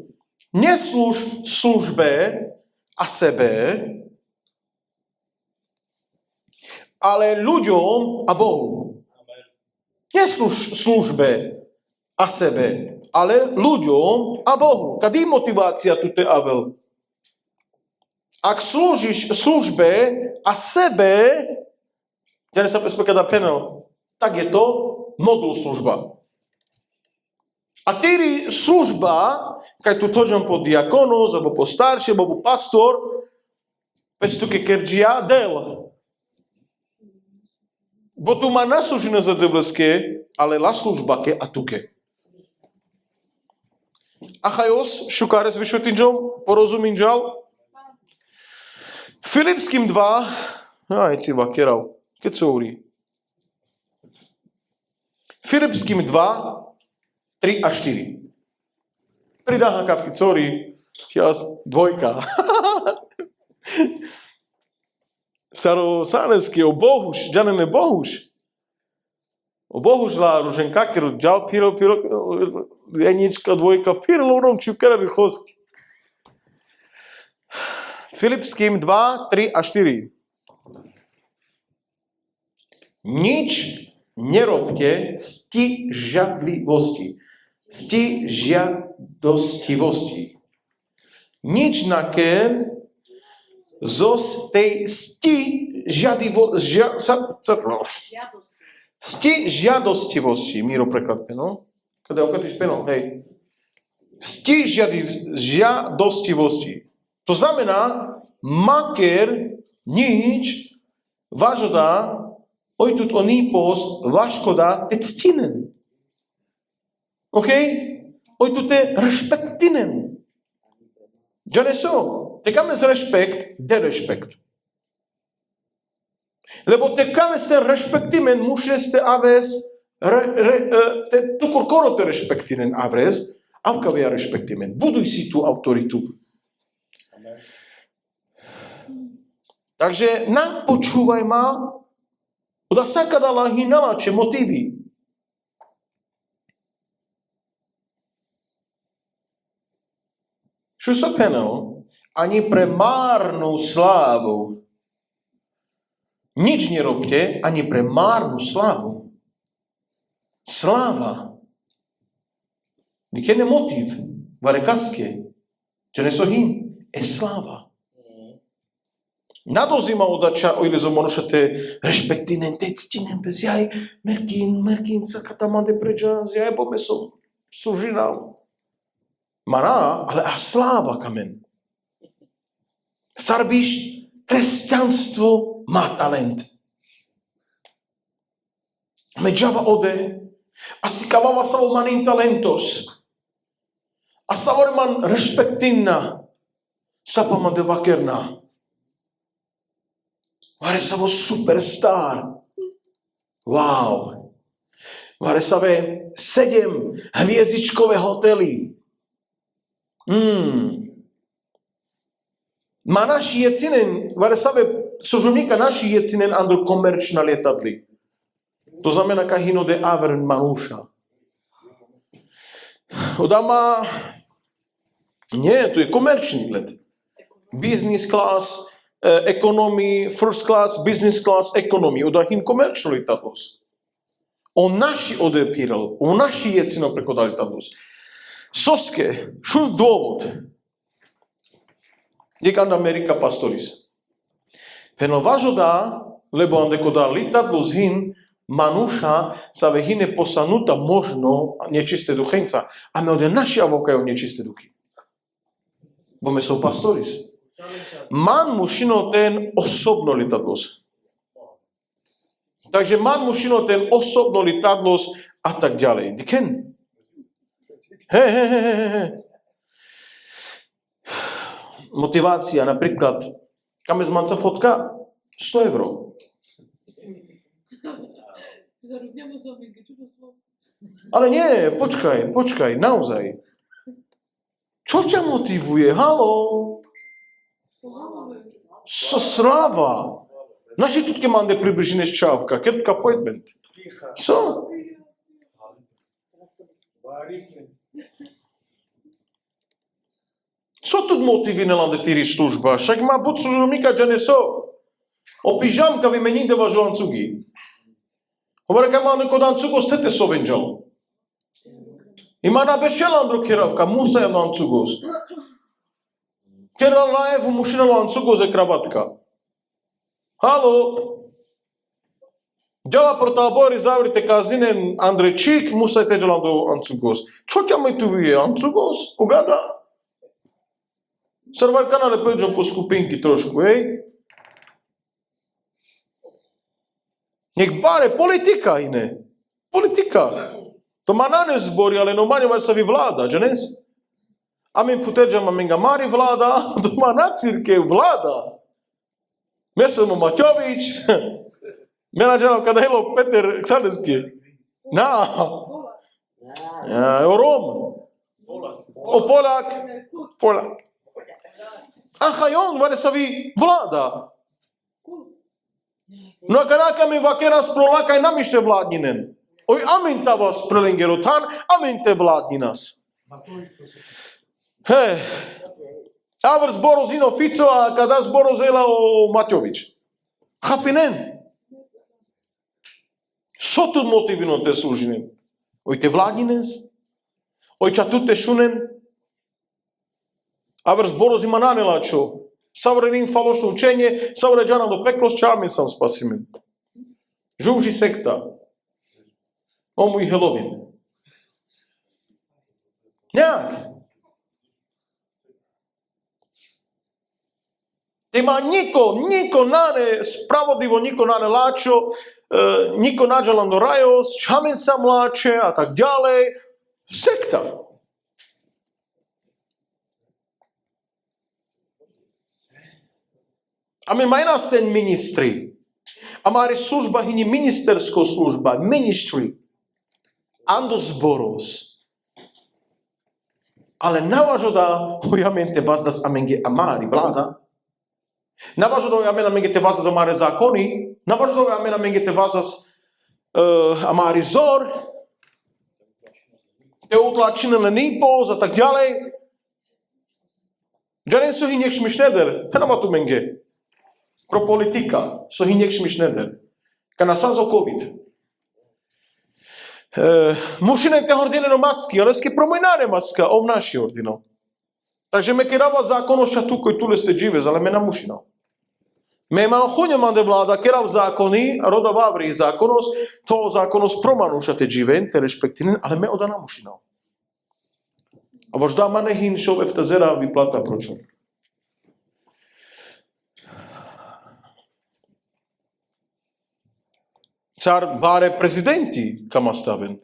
Neslúž službe a sebe, ale ľuďom a Bohu. Neslúž službe a sebe, ale ľuďom a Bohu. Kadí motivácia tu te avel? Ak slúžiš službe a sebe, ja ne sa kada penal, tak je to modul služba. A týri služba, keď tu tođam po diakonos, alebo po starši, alebo po pastor, već tu ke kerđija del. Bo tu ma naslužina za debleske, ale la služba ke a tuke. Achajos, šukares vyšvetinžom, porozuminžal. Filipským 2, aj civa, kerav, keď souri. Filipským 2, 3 a 4. Pridáha kapky, sorry, čias 2. Saro saneski, o Bohuš, džanene Bohuš. O Bohuš lá, ružen kakeru, džal piro, jednička, 2, piro, lounom čukera vychoski. Filipským 2, 3 a 4. Nič nerobte stižiadostivosti. Nič naker zos tej stižiadostivosti. Míro preklad peno. Kada okatiš peno, hej. Stižiadostivosti. To znamená, maker nič važoda oj tut onipos vaškoda te ctinen. OK? Oj tu te respektinen. Ja ne so. Te kame z respekt, de respekt. Lebo te kame se respektimen mušeste aves te tukur koro te respektinen aves, avkavia respektimen. Buduj si tu autoritu. Takže napočúvaj ma, da sakada lahi nalače motivi. Čo sa penal? Ani pre márnu slávu. Nič nerobte, ani pre márnu slávu. Sláva. Nikene motiv. Varekaske. Čo nesohim? E sláva. Nadozima odača, ojle zo monošate respektinen, tectinen, bez jaj, merkin, sakatamande pređa, zjaj, bome som sužinal. Mará, ale a sláva kamen. Sarbiš, kresťanstvo má talent. Medžava ode, asi kavava savomanin talentos. A savorman respektinna, sapamande vakerna. Vare sa vo superstar. Wow. Vare sa ve 7 hviezdičkové hotely. Ma naši jecinen, vare sa ve služovníka naši jecinen andro komerčna lietadli. To znamená kahino de avern manúša. Odama, nie, to je komerčný let. Business class, economy, first class, business class, economy. Oda hin komerčno lietadlos. On naši odepíral, on naši jecino prekodali lietadlos. Soske, šun dôvod. Diekan Amerika pastoris. Peno važoda, lebo ande koda lietadlos hin, manúša sa ve hine posanuta možno nečisté duchenca. A me ode naši avokajú nečisté duchy. Bo me sú pastoris. Man mušino ten osobno lietadlos. Takže man mušino ten osobno lietadlos a tak ďalej. Diken. motivácia, napríklad, kamezmanca fotka, 100 €. Zarobniamo sobie, čudoslovo. Ale nie, počkaj, naozaj. Čo ťa motivuje? Halo? Sláva. Naši tutke mande približene ščavka, keď ka appointment. Тиха. Co? Барихи. Co тут motivi nelande tiri služba? Však má buď služobníka, že neso. O pižamka vymeníte važu ancugi. Hovorí, ka má neko dancugo stete sovenžal. Ima na bešelandro keravka, musa je lancugos. Keral laevu mušina lancugos je kravatka. Halo? Djala portabori zavrite kazinen Andrečik, musa je teđalando lancugos. Čo ťa motivuje? Lancugos? Ugada? Sărvar canale peđom po skupinki trošku, ej? Nek bare politika ine. Politika. To ma na ne zbori, ale no manje var sa vi vlada, džanes? Amin puteđam amin ga mari vlada, to ma na cirke vlada. Mesamo Matjović, mena džanam kada helo Peter Ksaneski. Na, Rom, o Polak. Aha, on var sa vi vlada. No kanaka mi vakeras prolakaj namište vladninen. Oj, amin ta vas prelengerotan, amin te vladni nas. He, avr zboro zino Fico, a kada zboro zela o Matjović. Hapinen. So tu motivino te služinen? Oj, te vladnines? Oj, ča tu te šunen? Avr zboro zima nanelačo. Savrenin falošno učenje, savre džana do peklo s čamin sam spasimen. Žuži sekta. O můj Helovin. Nějak. Ima niko nane spravodlivo, niko nane lačo, niko nađalan do rajos, čamin sam lače, a tak ďalej. Sekta. A my maj nás ten ministri. A mári služba hini ministersko služba, ministry. Ando zboros. Ale navažoda ojamente vas das amenge amari vlada. Navažoda ojamente amenge te vas das amare zákony. Navažoda ojamente amenge te vas das amari zor. Te utlačinele nipos a tak ďalej. Džanen su hinjek šmišneder. Hena ma tu menge. Pro politika, so hinjek šmišneder. Kana sazo COVID. Mušinen te ordineno maski, ale ske promojnane maska, ov naši ordino. Takže me kerava zákon o šatu koji tule ste džive, ale me namušinao. Me ma honje mande vlada, kerav zákony, roda vavri zákonos, to zákonos promanuša te dživen, te respektinen, ale me oda namušinao. A možda mane hin šov eftazera vyplata pročon. Car bare prezidenti kama staven.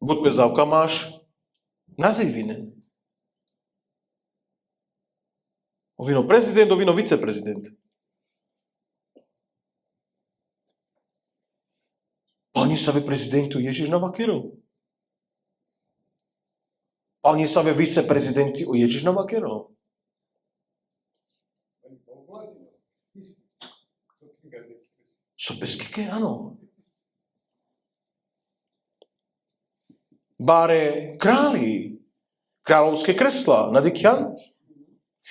Buď bezávka máš nazivinen. Ovino prezident, ovino viceprezident. Palni sa ve prezidentu Ježiš Novakero. Palni sa ve viceprezidenti o Ježiš Novakero. Sobeskike, áno. Bare králi, kráľovské kresla, nadikjan.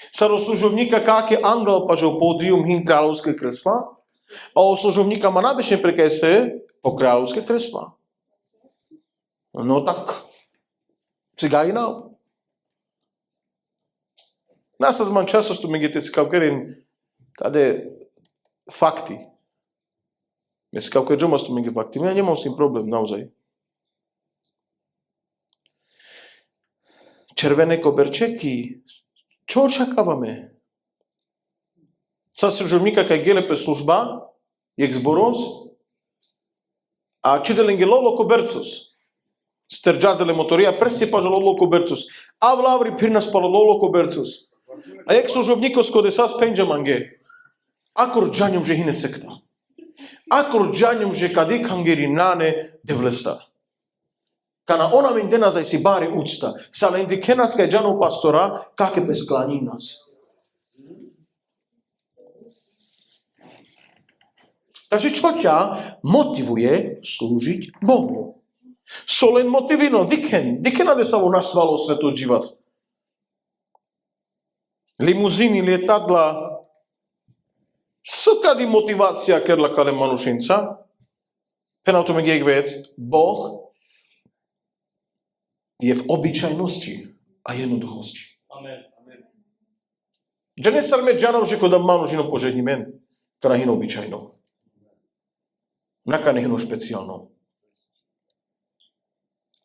Sa do služovníka káke angel pažou pódium hin kráľovské kresla, a o služovníka má nábešne prekese po kráľovské kresla. No tak, cigajina. Nás sa zman často, što mi gete skavkerin, kade fakty. Dneska keď doma s tom je fakty. Ja nemám s tým problém, naozaj. Červené koberčeky. Čo očakávame? Sa služobníka kaj gelepe služba, jak zboros, a čidelenge lolo kobercos. stergiate le motoria, prestiepaja lolo cobertus. Avlavri pirnaspalo lolo cobertus. A jak služobníkos kode sa spenja mange. Akor džanjom že hine sekta. Akor džanjom že kadi kangeri nane devlesta. Kana ona min dena za si bari úcta. Sa len di kenas kaj džanov pastora, kake bez klaní nás. Takže čo ťa motivuje slúžiť Bohu? So len motivino, diken ade sa vo našvalo sveto živas. Limuzíny, lietadla, sukadi motivácia kerla kale manušinca, penal to meg vec, Boh je v obyčajnosti a jednoduchosti. Amen. Že nesarme džanov, že koda manušino požední men, kada hino obyčajno. Naka nehino špeciálno.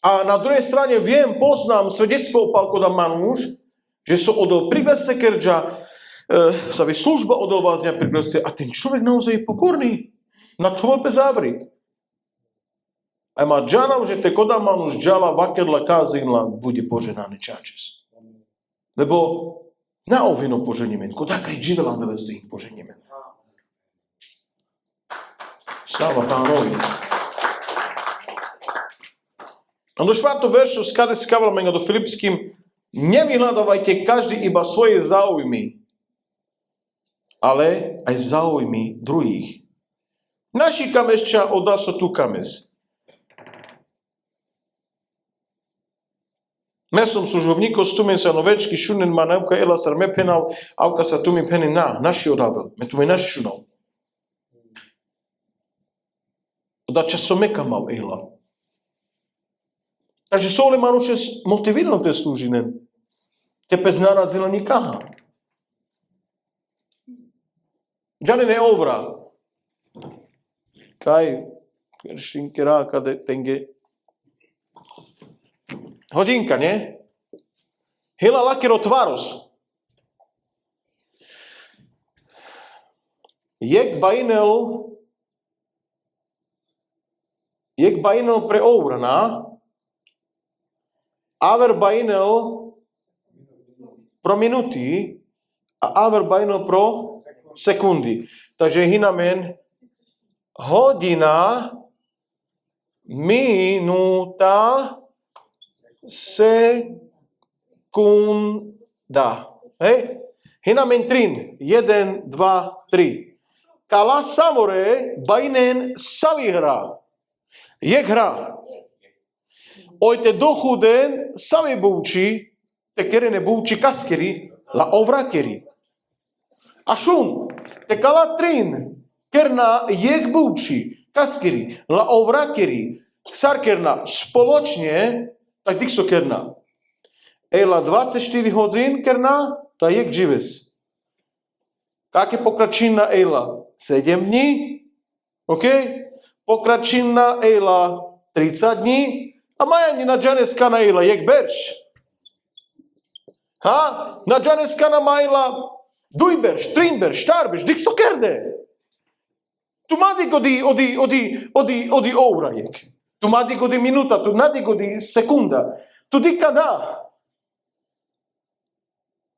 A na druhej strane poznám svedectvo opal koda manuš, že so odol priveste kerđa, sa vy služba odol vázňa priveste a ten človek naozaj je pokorný. Na to veľpe závri. A ma džanam, že te koda manuš džala vakedla kazinla bude poženáne čačes. Lebo na ovino poženíme. Koda kaj živela da veste ich poženíme. Sláva Pánovi. A do 4. veršu skade skavalo menga do Filipským, nevyhľadávajte každý iba svoje záujmy, ale aj záujmy druhých. Naši kamešča odaso tu kames. Mesom služobníko stumen sa novečky šunen ma nauka ela sar me penal, avka sa tu mi penen naši odavel. Me tu me naši šunal. Da časomeka mal ela. Takže sole manuše motivirano te služine. Te pez narazila nikaha. Džane ne ovra. Kaj, štinkera, kade tenge. Hodinka, ne? Hela lakero tvaros. Jek bainel pre ovrana, aver bainel pro minuti, a aver bainel pro sekundi. Takže hinamen hodina, minuta, sekunda. Hej? Hinamen trin. 1, 2, 3. Kala samore bainen savihra. Jek hra. Ojte dochuden sami bouči, te kerene bouči kaskeri, la ovrakeri. Ašun, te kala trin, kerna jek bouči, kaskeri, la ovrakeri, sarkerna spoločne, tak dikso kerna. Ela 24 hodín kerna, ta jek žives. Kake pokračinna ela? 7 dní, ok? Pokračinna ela 30 dní, a majani na džaneska na ela jek berš. Ha? Na džaneska na majla dujberš, trinberš, štarberš, dik so kerde. Tu madi odi oura jek. Tu madi odi minuta, tu madi odi sekunda. Tu di kada.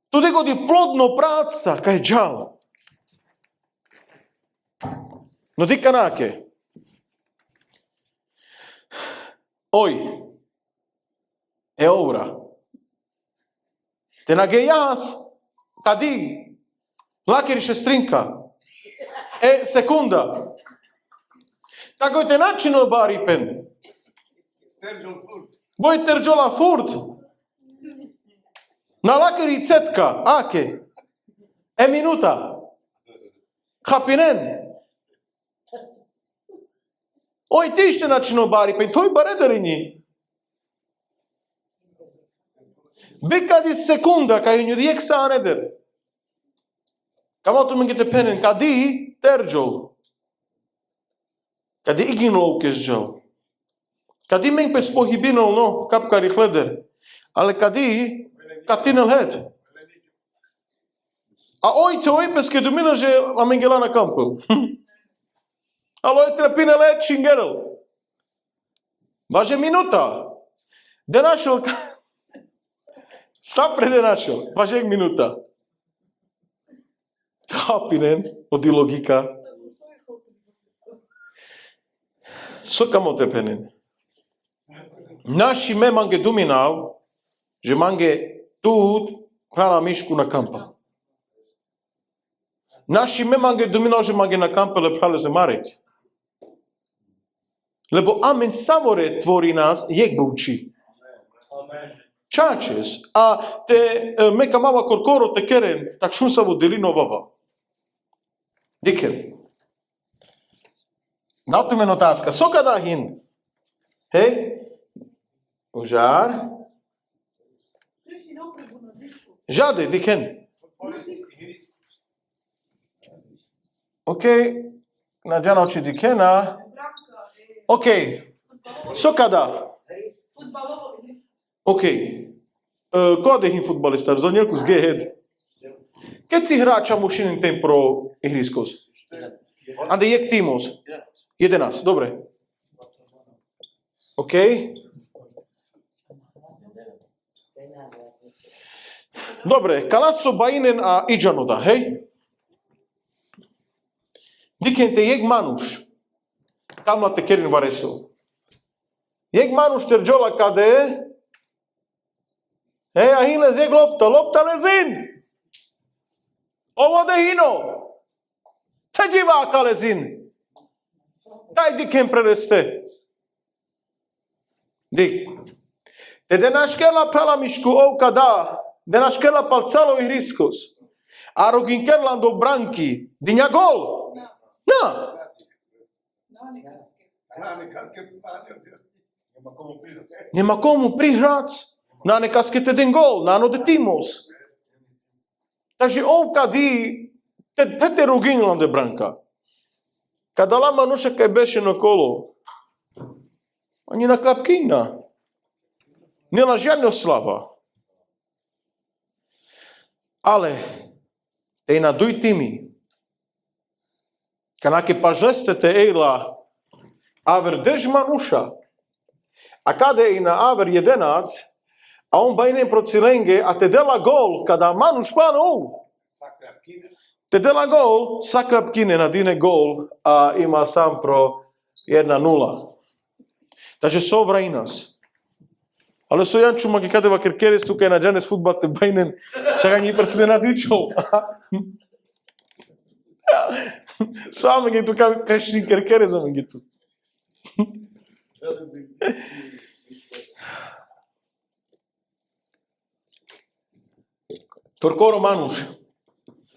Tu di odi plodno práca, kaj džal. No di kanake. Oj, e ora. Te nagejas, kadi, lakeri šestrinka, e sekunda. Tako te načino bari pen. Boj terđola furt. Na lakeri cetka, ake, e minuta. Kapinen. Oj, ti ще načino bari pen, toj baredarini. Bikadi sekunda, kaj nju dijek sa neder. Kamo tu mengete penen, kadi terđol. Kadi igin loukes džal. Kadi meng pes pohibinol, no, kapkari hleder. Ale kadi katinel het. A oj, te oj pes kedu mina, že amengela na kampel. Alo je trepine let šingerel. Važe minuta. De našiel, sa prede našiel, vaš jak minuta. Chápinen, odi logika. Soka motepenen. Naši me mange duminav, že mange tut prala mišku na kampa. Naši me mange duminav, že mange na kampa le prale zemarek. Lebo amen samore tvorí nás, jak bouči. Čačes. A te meka mava korkoro te keren, tak šun sa vo delino vava. Diker. Na tu men otázka. Soka dá hin. Hej? Užár. Žade, diken. OK. Na džanoči dikena. OK. Soka dá. OK. Ko je hin futbalista? Zonielku z G-head. Keď si hráča mušinin ten pro ihriskos? Ande jak tímos? 11, dobre. OK. Dobre, kalaso bainen a idžanoda, hej? Dikente jak manuš. Tamla te kerin vareso. Jak manuš ter džola kade? Hej, a hin lez jak lopta lezin. Ovo de hino. Ce diváka lezin. Daj dikem prereste. Dik. Te denaškela prala mišku ovka da. Denaškela pal calo ihriskos. A rogin kerlan do branki. Dinja gol. Na. Nema komu prihrać. Na nekaske te den gol. Na no de timos. Takže ovka di. Te rogin lan de branka. Kada la manuša kaj beše na kolo. Ani na klapkina. Nela žiadna slava. Ale ej na duj timi. Kanake pažeste te ejla aver drž manuša. A kada ej na aver 11, a on bajne pro cilenge, a te dela gol, kada manuš panou. Te dela gol, saklapkine na dine gol, a ima sam pro 1-0. Takže so vraj nas. Ale so Janču magi kadeva kerkeres tukaj na džanes futbal te bajnen, čaka ni prcide na dičov. Samo je tu kašni kerkeres za magi tu. Torkoro manuš,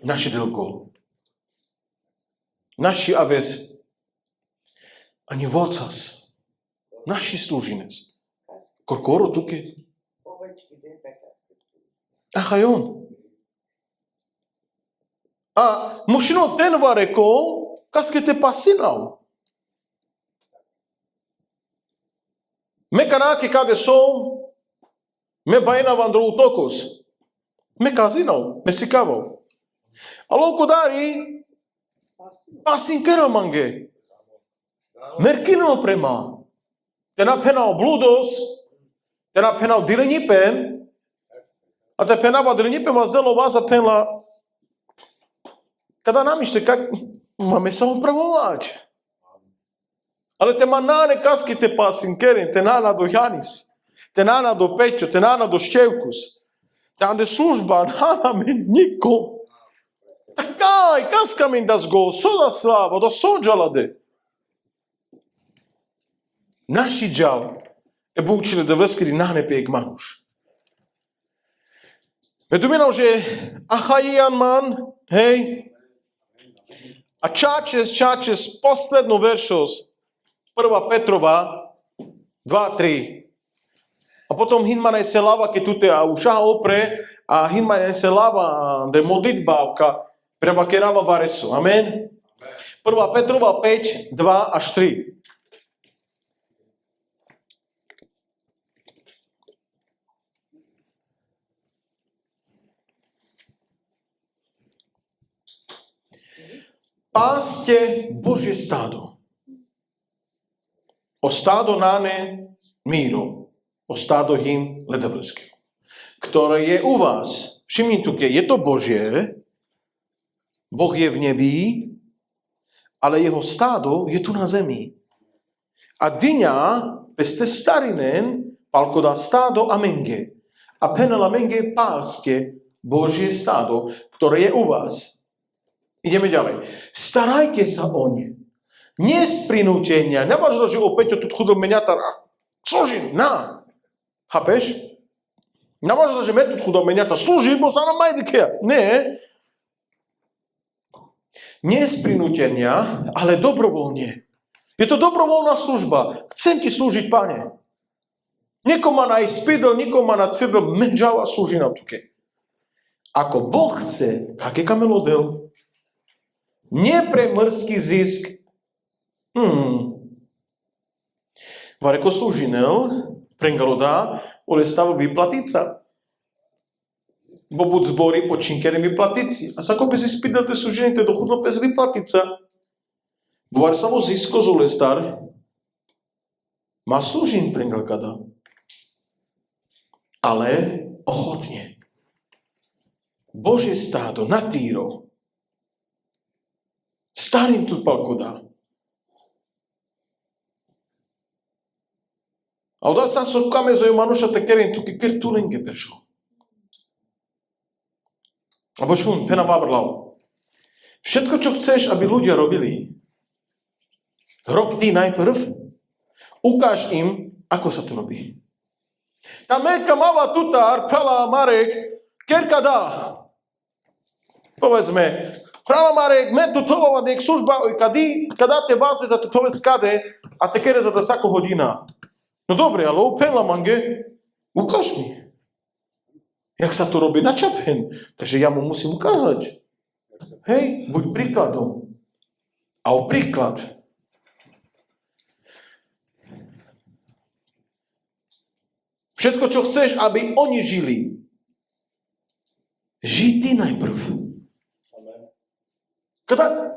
naši delkol. Naši aves. Ani vocas. Naši služinec. Korkoro tuke. Aha, on. A mušino ten vareko, kaske te pasinau. Me kanake kade som, me bajena vandro utokos. Me kazinau, me sikavau. A louco dari, pasin kera mange. Merkino prema. Te napenao bludos, te napenao dilenipen, a te penava dilenipen vas zelo vaza penla. Kada namište, kak, máme sa opravovať. Ale te manane kaski te pasin keren, te nana do Janis, te nana do Peťo, te nana do Števkus. Te ande služba, nana men niko. Takaj, kaska men das go, soda slava, do sođalade. Naši džal je búčili da veskri nane pek manuš. Me duminao, že ahajijan man, hej, a čačes, posledno veršos, 1. Petrova, 2-3. A potom hinmane se lava, ke tute a ušaha opre, a hinmane se lava, de modlitbavka, prema kerava varesu. Amen? 1. Petrova 5, 2 až 3. Páste Božie stádo. O stádo náne míro. o stádohým ledovleského, ktoré je u vás. Všimnite, je to Božie, Boh je v nebi, ale jeho stádo je tu na zemi. A dyňa peste starinen, palko dá stádo a menge. A penela menge páske Božie stádo, ktoré je u vás. Ideme ďalej. Starajte sa o ne. Nie z prinútenia. Nemáš, že opäť tu chudol meniatar a slúži, na. Chápeš? Nemáš, že me tu chudol meniatar slúži, bo sa nám majdikea. Nie. Nie z prinútenia, ale dobrovoľne. Je to dobrovoľná služba. Chcem ti slúžiť, Pane. Niko ma na ispidl, niko ma na cidl, menžava slúži na tuke. Ako Boh chce, kak je kamelodel. Nie pre mrský zisk. Vareko slúžinel, prengalodá, ale stav vyplatica. Bo buď zbory počinkerem vyplatici. A sa ako bez ispidl, te slúženie, te dochudlo bez vyplatica. Boar sa vo zisko zolestar, má slúžin prengalkada. Ale ochotne. Božie stádo na týro. Starým tu palkoda. A odá sa sokame zo Manuša tekerem tu kertulenge peršo. A počujem, pena vábrlal. Všetko, čo chceš, aby ľudia robili, rob ty najprv, ukáž im, ako sa to robí. Tá Melka mala tutár, prala Marek, kerka dá. Povedzme, prala Marek, me tutovava dek služba, oj kada te váze za tutove skade, a te kere za da sako hodina. No dobre, ale penla mange, ukáž mi. Jak sa to robí na čaphen. Takže ja mu musím ukázať. Hej, buď príkladom. A o príklad. Všetko, čo chceš, aby oni žili. Žij ty najprv. Kada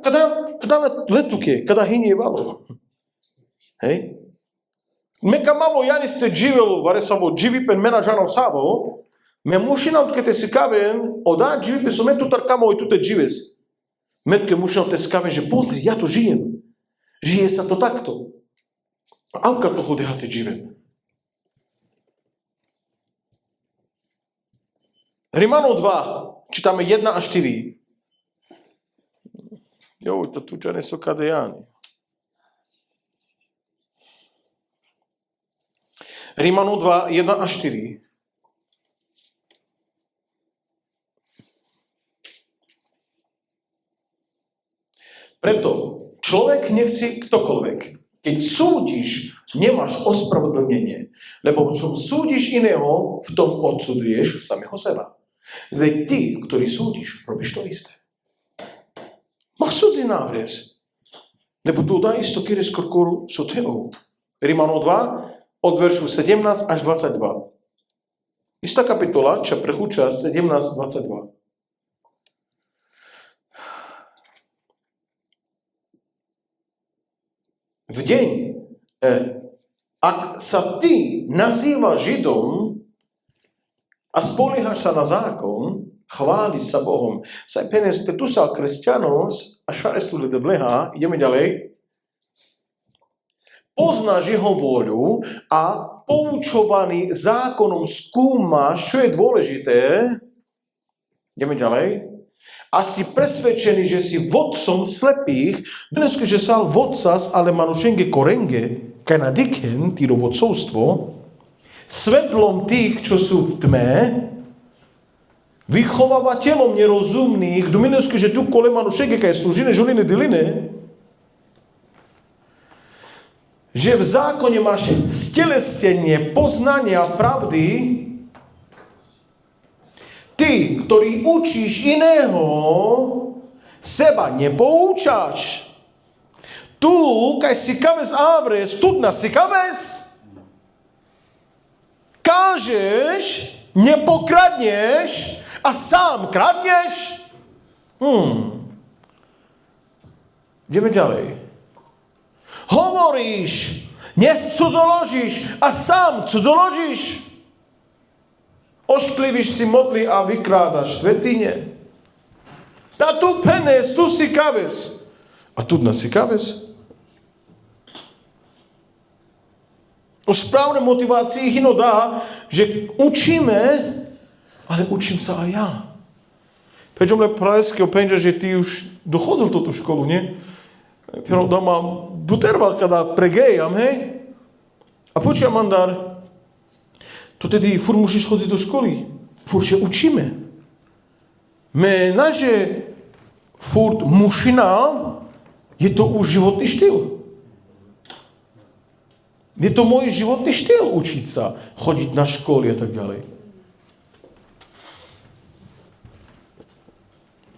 letuke, kada hynie valo. Hej? Meka malo Jani ste živelo, vare samo živi pen menadžanov savo, me mušina odkete si kaven, oda živi pe so me tutar kamo i tute žives. Metke mušina te skaven, že pozri, ja to žijem. Žije sa to takto. Avka to hodehate živem. Rimanov 2, čítame 1 a 4. Jo, to tu čane sú kadejani. Rimanov 2, 1 a 4. Preto človek nechci ktokoľvek. Keď súdiš, nemáš ospravedlnenie. Lebo v čom súdiš iného, v tom odsuduješ samého seba. Veď ty, ktorý súdiš, robíš to isté. Má súdzi návres. Lebo tu dá isto kýre skorkoru so teou. Rimanov 2, od veršu 17 až 22. Istá kapitola, čo prechúča 17-22. V deň, ak sa ty nazývaš Židom a spoliehaš sa na zákon, chváli sa Bohom. Saj penes te tu sa kresťanos a šarestu lede bleha, ideme ďalej. Poznáš jeho vôľu a poučovaný zákonom skúmaš, čo je dôležité. Ideme ďalej. A si presvedčený, že si vodcom slepých, dneska, že sal vodcas, ale manušenge korenge, kaj na diken, týro vodcovstvo, svetlom tých, čo sú v tme, vychovávateľom nerozumných, dneska, že tu kole manušenge, kaj slúžine, žoline, diline, že v zákone máš stelestenie poznania pravdy. Ty, ktorý učíš iného, seba nepoučaš. Tu, kaj si kaves avres, tu na si kaves. Kážeš, nepokradneš a sám kradneš. Ideme ďalej. Hovoríš, Nescudzoložíš a sám cudzoložíš. Ošklivíš si modly a vykrádaš svätyne. A tu penes, tu si kaves. A tu dnes si kaves. O správnej motivácii hino dá, že učíme, ale učím sa aj ja. Prečo mne praleské openže, že ty už dochodzil do tú školu, nie? Pero doma buterval kada pregejam, hej? A počujem, Mandar, to tedy furt musíš chodiť do školy. Furt sa učíme. Me naše furt mušina, je to už životný štýl. Je to môj životný štýl učiť sa, chodiť na školy a tak ďalej.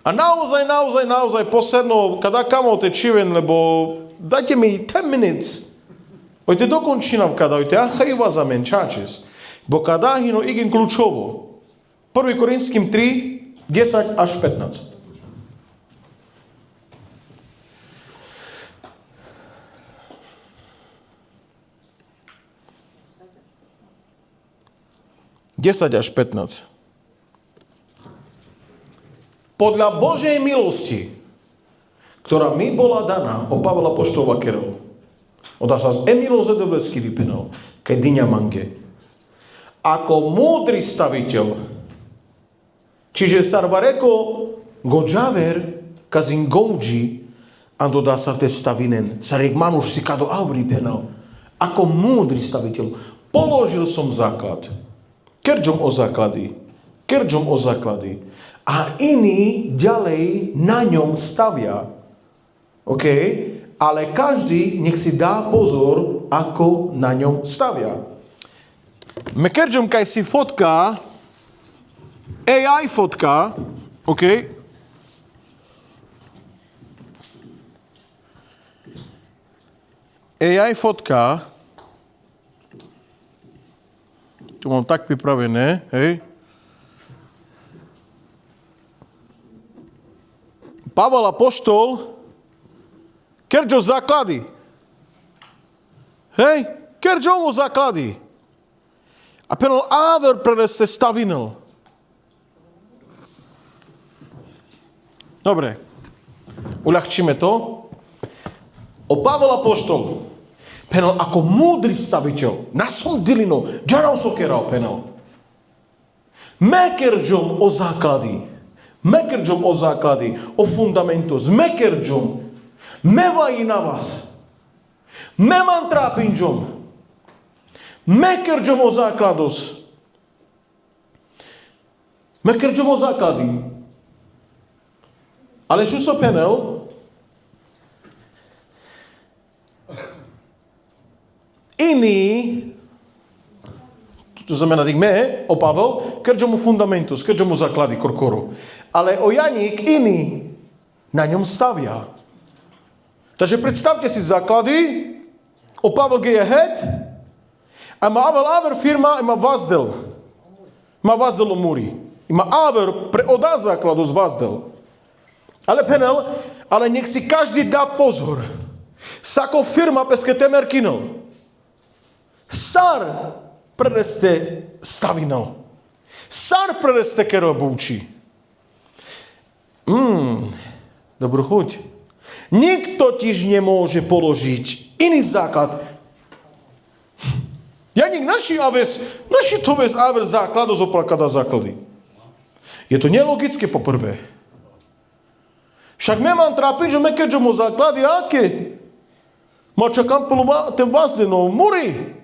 A naozaj posledno, kada kamo te čiven, lebo dajte mi 10 minutes. Ojte dokončinam kada, ojte achajva za men čačes. Bo kada hino igen kľúčovo. 1. Korinským 3, 10 až 15. až 15. Podľa Božej milosti, ktorá mi bola daná, o Pavla apoštol Vakerov, odá sa z Emilo Zedovesky vypenal, keď dyňa mange. Ako múdry staviteľ, čiže sarvareko gođaver kazin gouđi, ando dá sa v tej stavinen, sarek manuš si kado avri penal. Ako múdry staviteľ, položil som základ. Kerďom o základy. A iní ďalej na ňom stavia. OK? Ale každý nech si dá pozor, ako na ňom stavia. Me kerďom kaj si fotka, AI fotka, OK? AI fotka, tu mám tak pripravené, hej? Pavel apoštol, kerďo základy. Hej? Kerďo mu základy. A penal áver preneste stavinul. Dobre. Uľahčíme to. O Pavel apoštol, penal ako múdry staviteľ, na som dilino, džaral sokerao penal. Mekerďom o základy. Mekerďom o základy, o fundamentos. Mekerďom. Mevají na vás. Meman trápinďom. Mekerďom o základos. Mekerďom o základy. Ale čo so penel? Iný, to znamená, digme, o Pavel, kerďom o fundamentos, kerďom o základy korkoro. Ale o Janík iný na ňom stavia. Takže predstavte si základy, o Pavel je head, a má áver firma, a má vazdel. Má vazdel o múri. I má áver pre odá základu z vazdel. Ale penel, ale nech si každý dá pozor. Sako firma peske temer kinol. Sar prereste stavinol. Sar prereste kerobúči. Dobrú chuť. Nikto tiž nemôže položiť iný základ. Janík naši to ves áver základu zoplakada základy. Je to nelogické poprvé. Však memám trápiť, že mekeďom o základy, aké? Ma čakám ten vazdenov múry.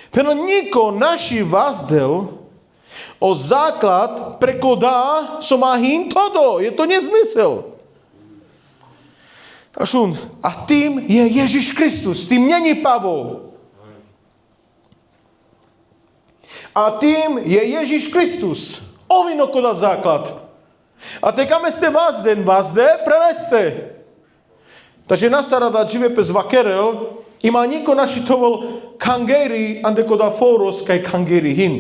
Pero niko naši vazdel o základ prekodá som má hin todo. Je to nezmysel. A tým je Ježiš Kristus. Tým není Pavol. A tým je Ježiš Kristus. Ovino koda základ. A tekame ste vazde, preleste. Takže nasarada žive pes vakerel, ima niko našitoval kangeri, ande koda foros kaj kangeri hin.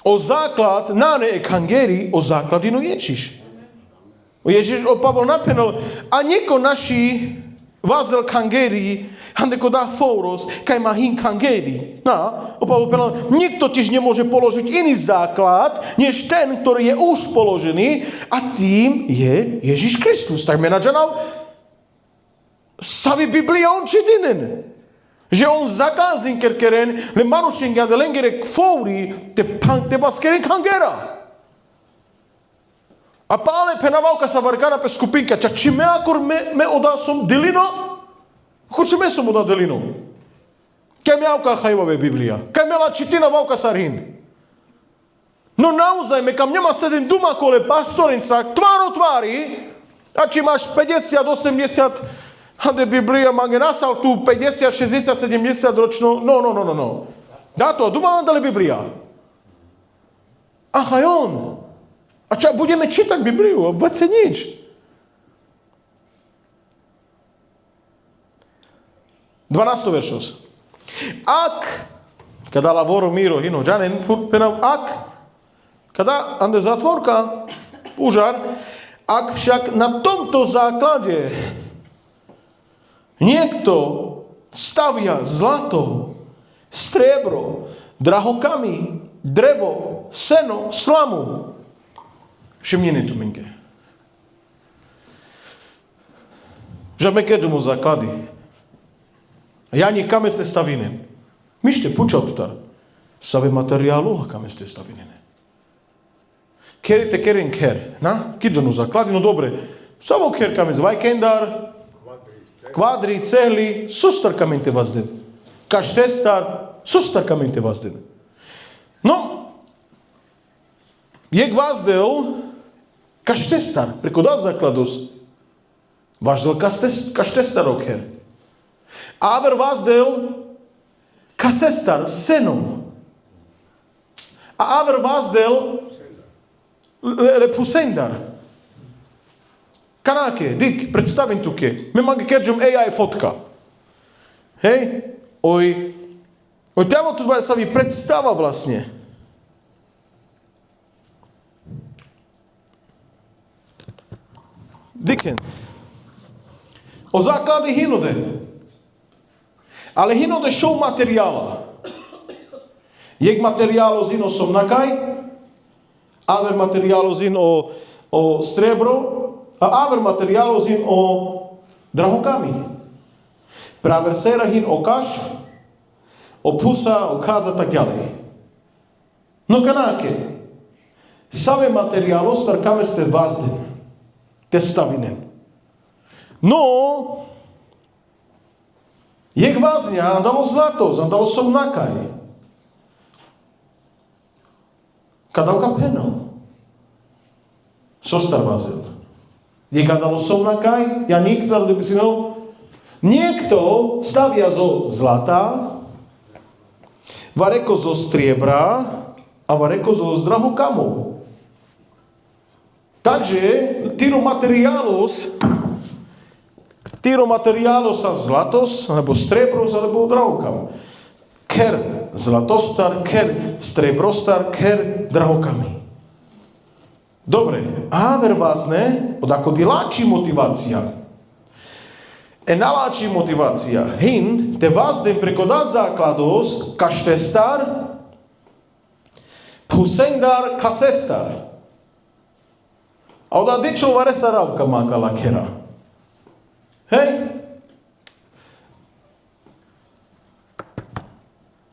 O základ, náne e kangeri, o základinu Ježiš. Ježiš, Pavel napenal, a nieko naši vazel kangeri, a neko dá fouros, kaj má hin kangeri. Pavel povedal, nikto tiež nemôže položiť iný základ, než ten, ktorý je už položený, a tým je Ježiš Kristus. Tak menadžanov, savi Biblia on čitinen. Že on zakázin kerkeren, le marušenga de lengere fouri, te baskeren kangera. A pále penavavka sa varkana pe skupinka, či me akor me oda som delino? Hoće me som oda delino? Kaj me avka hajvave Biblija? Kaj me la čitina vavka sarhin? No nauzaj me, kam njema sedim duma kole pastorinca, tvaro tvari, a či máš 50, 80, hade Biblija mange nasal tu 50, 60, 70 ročno, no. Da to, duma vam dali Biblija. Aha, on. A čak budeme čítať Bibliu, a vôbec nič. 12. veršos. Ak, kada lavoro miro hino džanen, kada ande zatvorka, úžar, ak však na tomto základe niekto stavia zlato, striebro, drahokamy, drevo, seno, slamu, všimnite tu minke. Že me keďu mu základy. A ja nie kame ste stavine. Mište pučal tu tar. Save materiálu a kame ste stavine. Kerite kerin ker. Keďu mu základy, no dobre. Samo ker kame zvajkendar, kvadri, cehli, sustar kamente vazden. Kaštestar, sustar kamente vazden. No, jek vazdel, kaštestar, preko dá základos, vazdel kaštestar oker. Aver vazdel, kasestar, senom. A aver vazdel, lepusendar. Kanáke, dik, predstavím tuke. Me mange keďom AI fotka. Hej? Oj, tamo tu sa mi predstava vlastne. Diken. O základy hinode. Ale hinode šou materiála. Jek materiálo zin o somnakaj, aver materiálo zin o striebro, a aver materiálo zin o drahokami. Praver sera hin o kaš, o pusa, o kaza, tak ďalej. No kanáke, same materiálo star kame ste vazden, te stavinen. No, jek vazňa dalo zlato, dalo som nakaj. Kadavka peno. So star vazel. Jek dalo som nakaj, ja nik zaradi by si niekto stavia zo zlata, vareko zo striebra a vareko zo drahokamov. Takže týro materiálos sa zlatos, alebo striebros, alebo drahokam. Ker zlatostar, ker striebrostar, ker drahokami. Dobre, a vervázne, odako diláči motivácia. Naláči motivácia. Hin, te vazdem preko dá základos, kaštestar, pusendar, kasestar. A odá dečo varesa ravka máka lakera. Hej?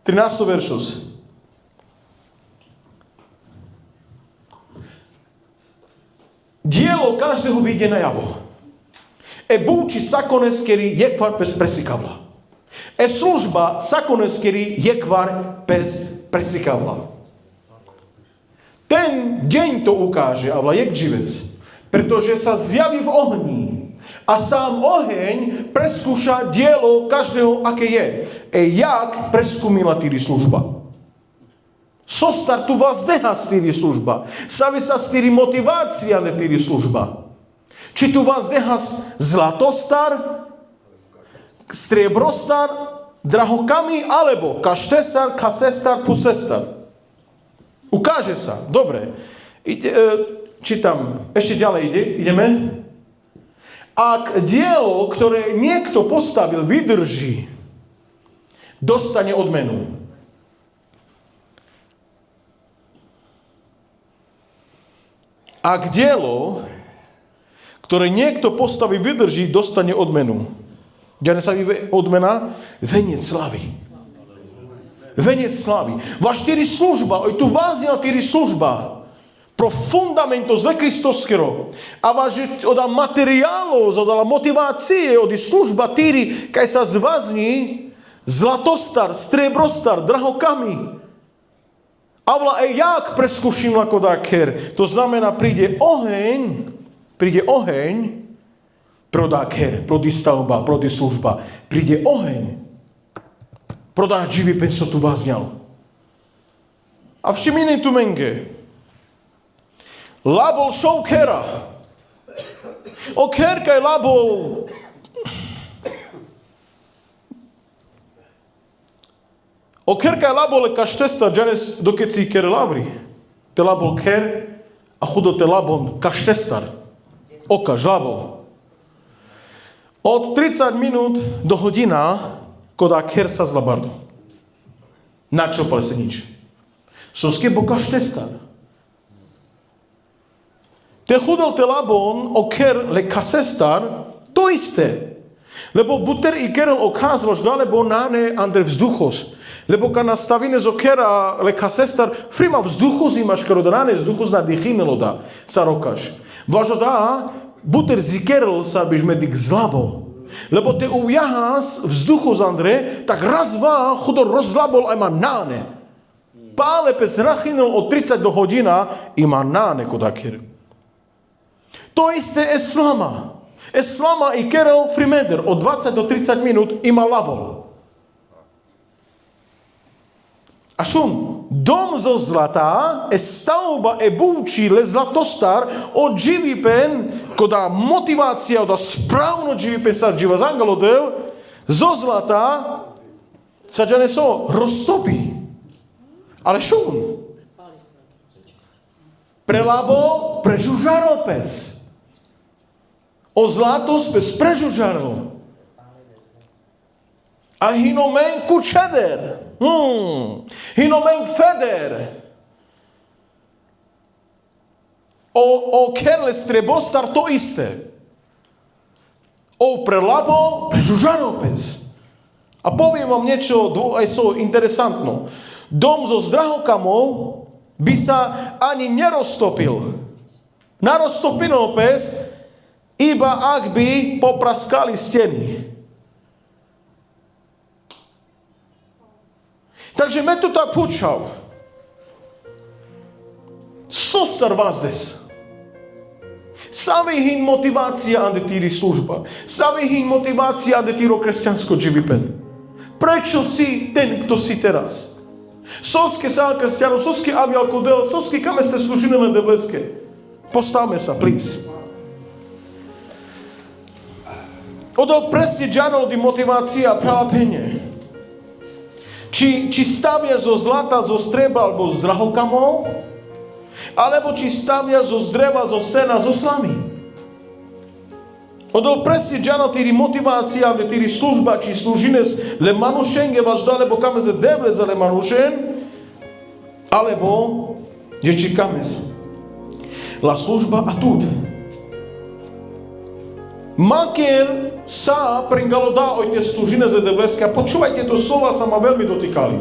13. veršos. Dielo každého vyjde najavo. Búči sakones, ktorý je kvar pes presikavla. Služba sakones, ktorý je kvar pes presikavla. Ten deň to ukáže, avla jak živec, pretože sa zjaví v ohni a sám oheň preskúša dielo každého, aké je. Jak preskúmila týri služba. Sostar tu vás deha stýri služba. Savi sa stýri motivácia ne týri služba. Či tu vás deha zlatostar, striebrostar, drahokami, alebo kaštestar, kasestar, pusestar. Ukáže sa. Dobre. čítam, ešte ďalej ideme. Ak dielo, ktoré niekto postavil, vydrží, dostane odmenu. Ak dielo, ktoré niekto postaví, vydrží, dostane odmenu. Ďalej sa vyjde odmena, veniec slavy. Veniec slavy. Vaš tiri služba, oj tu váznia tiri služba, pro fundamento zve Kristoskéro. A vaš oda materiálov, oda motivácie, odi služba tiri, kaj sa zvazni, zlatostar, strebrostar, drahokami. Avla jak preskuším ako daker. To znamená, príde oheň, pro daker, pro stavba, pro služba. Príde oheň. Pro da živý pen, co tu vázňal. A všimni tu menge. Labol šoukera. Okerka je labol. Okerka je labol ka štesta, džanes dokud si ker lavri. Te labol ker a chudo te labon ka štestar. Okaž labol. Od 30 minút do hodina koda ker sa zlabardo. Načopal se nič. Soske boka štestar. Te chudol te labon oker le kasestar, to isté. Lebo buter i kerel okázal, že lebo náne andre vzduchos. Lebo ka nastavine z okera le kasestar, frima vzduchos imaš, karo da náne vzduchos na dýchimelo da, sa rokaš. Važo da, buter zi kerel sa biš medik zlabol. Lebo te ujahas vzduchos andre, tak raz va chudol rozlabol aj ma náne. Pále pes rachinel od 30 do hodina ima náne kodaker. To isté eslama. Eslama i kerel frimeder od 20 do 30 minút ima labol. A šum, dom zo zlata, stavba búči le zlatostar, od živý pen, koda motivácia, oda správno živý pen sa dživa zangalodel, zo zlata sa džaneso roztopí. Ale šum, pre labo, pre žužaro pes. O zlatos pes prežužarol. A hinomen kučeder. Hinomen feder. O kerle strebostar to isté. O prelabo prežužarol pes. A poviem vám niečo aj so interesantno. Dom so zdrahokamou by sa ani neroztopil. Naroztopil pes, iba ak by popraskali steny. Takže me to tak počal. Sostar vás des. Savihin motivácia ande týri služba. Savihin motivácia ande týro kresťansko dživipen. Prečo si ten, kto si teraz? Soske sa kresťanov, soske avialko del, soske kame ste služineme de bleske. Postavme sa, please. Odal presne džanol di motivácia pralapenie. Či stavia zo zlata, zo streba, alebo z drahokamov, alebo či stavia zo dreva, zo sena, zo slamy. Odal presne džanol týri motivácia, aby týri služba, či služines le manušenge važda, alebo kame ze devle za le manušen, alebo je či kame se. La služba a tud. Maker sa pringalo dá ojte služine ze devleske. A počúvajte, to slova sa ma veľmi dotýkali.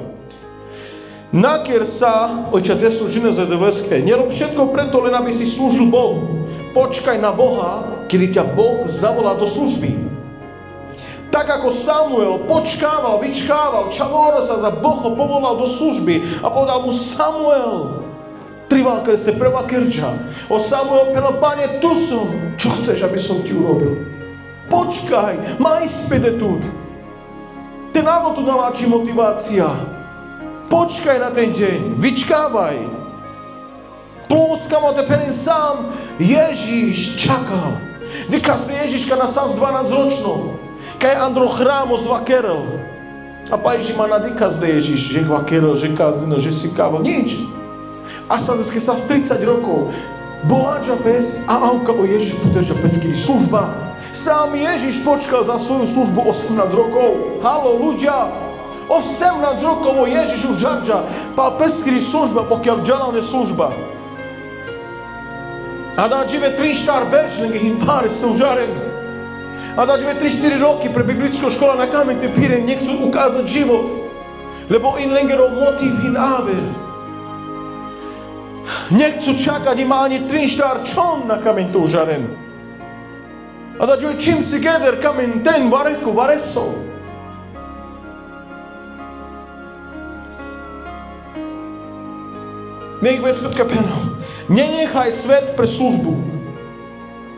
Naker sa ojte te služine ze devleske. Nerob všetko preto, len aby si slúžil Bohu. Počkaj na Boha, kedy ťa Boh zavolá do služby. Tak ako Samuel počkával, vyčkával, čavora sa za Boha povolal do služby a povedal mu: Samuel, trval kreste prvá krča. O Samuel povedal: Pane, tu som. Čo chceš, aby som ti urobil? Počkaj, maj späť tud. Te návo tu naláči motivácia. Počkaj na ten deň, vyčkávaj. Plúskam o te penin sám. Ježíš čakal. Dika se Ježíška na sám z 12 ročnou. Kaj Andro chrámo zvakerel. A pa Ježí ma nadika zde Ježíš, že kvakerel, že kazino, že si kával. Nič. Až sa dneska sa z 30 rokov Boláča pes a avka o Ježiš puteča peskiri služba. Sám Ježiš počkal za svoju službu 18 rokov. Halo, ľudia! 18 rokov o Ježišu žarča, pa peskiri služba, pokiaľ ďalane služba. A da žive 3-4 bečnenge im páre sa užaren. A da žive 3-4 roky pre biblickou škola na kamete píre, nechcú ukázať život. Lebo in lengerov motiv in aver. Nechcú čakať, ima ani 3-4 čon na kamen to užaren. A da žive čím si geder kamen ten vareku varesov. Nech ve svetka penom. Nenechaj svet pre službu.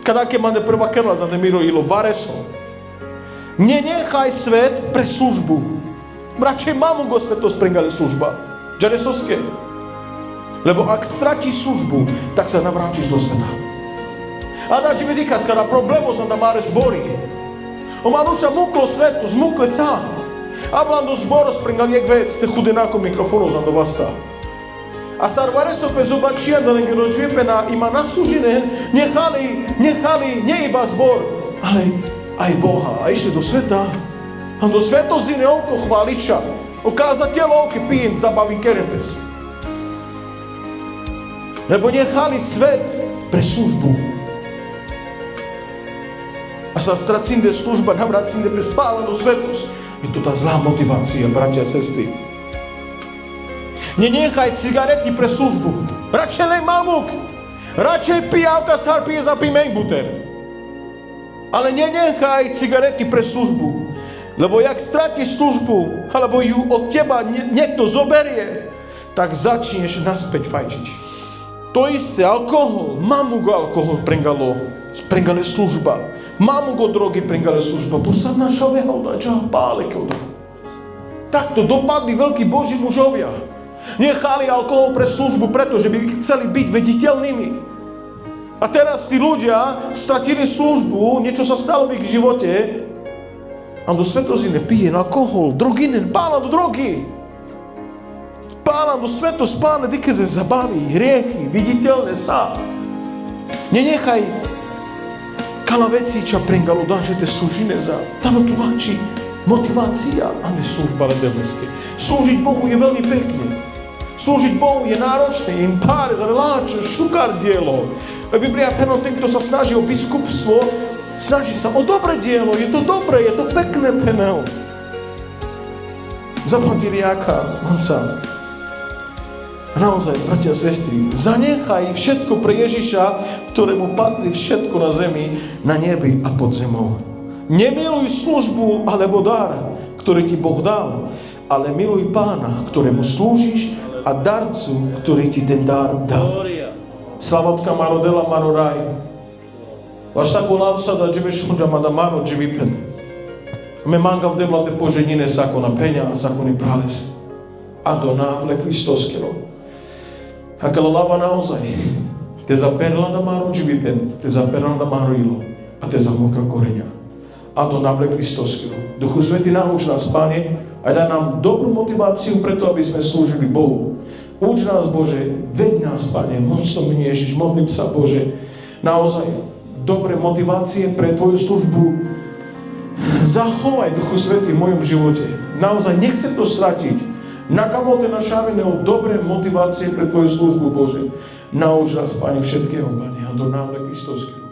Kada ke mande prva kerla za nemiro ilo vareso. Nenechaj svet pre službu. Brače, mamu go sveto springale služba. Džaresoske. Lebo ak stratíš službu, tak sa navrátiš do sveta. A da ti vidíka, kada problémo sa na máre zborí. O manuša muklo svetu, zmukle sa. A blando zboro springal jek vec, te chudenáko mikrofonu za do vasta. A sarvareso pe zobačia da lengi rođepena ima nasužine, nechali ne iba zbor, ale aj Boha. A išli do sveta. A do svetozine oko hvaliča. Okazateľo oke pijen zabavin kerepes. Lebo nechali svet pre službu. A sa stracinde služba, navracinde pre spálenú svetosť. Je to tá zlá motivácia, bratia a sestry. Nenechaj cigarety pre službu. Radšej lej mamuk. Radšej pijavka sár pije za pimej buter. Ale nenechaj cigarety pre službu. Lebo jak stratíš službu, alebo ju od teba niekto zoberie, tak začneš naspäť fajčiť. To isté, alkohol. Mamu go alkohol prengale služba. Mamu go drogy prengale služba. Bo sa našao vehoda, čo pále koda. Takto dopadli veľkí Boží mužovia. Nechali alkohol pre službu, pretože by chceli byť vediteľnými. A teraz tí ľudia stratili službu, niečo sa stalo v ich živote a do svetozine pije alkohol, droginen, pála do drogy. Pála do svetos, pále dikeze zabaví, hriechy, viditeľné sa. Nenechaj kalaveciča prengalo dážete služine za tam tu láči motivácia, a ne služba ledeveske. Slúžiť Bohu je veľmi pekne. Slúžiť Bohu je náročné, je im páre, zaveláče, šukár dielo. Biblia peno, ten, kto sa snaží o biskupstvo, snaží sa o dobré dielo, je to dobré, je to pekné peno. Zaplatili jaká manca. A naozaj, bratia a sestry, zanechaj všetko pre Ježiša, ktorému patrí všetko na zemi, na nebi a pod zemou. Nemiluj službu alebo dar, ktorý ti Boh dal, ale miluj Pána, ktorému slúžiš, a darcu, ktorý ti ten dar dal. Slavotka marodela maroraj. Vaš sako lavsa da živeš huđa mada maro živipen. Me manga vdevla te poženine sako na penja, a sako ni prales. A do návle Kristoskero. A kala lava naozaj, te zaperla da maro živipen, te zaperla da maro ilo, a te zamokra korenja. A do návle Kristoskero. Duchu Svety, nauč nás, Pane, a daj nám dobrú motiváciu preto, aby sme slúžili Bohu. Uč nás, Bože, veď nás, Pane, mocno mene Ježiš, modlím sa, Bože, naozaj dobré motivácie pre Tvoju službu. Zachovaj, Duchu Svätý, v mojom živote. Naozaj nechcem to stratiť. Nakamote našavene o dobré motivácie pre Tvoju službu, Bože. Nauč nás, Pane, všetkého, Pane, a do návle Kristovského.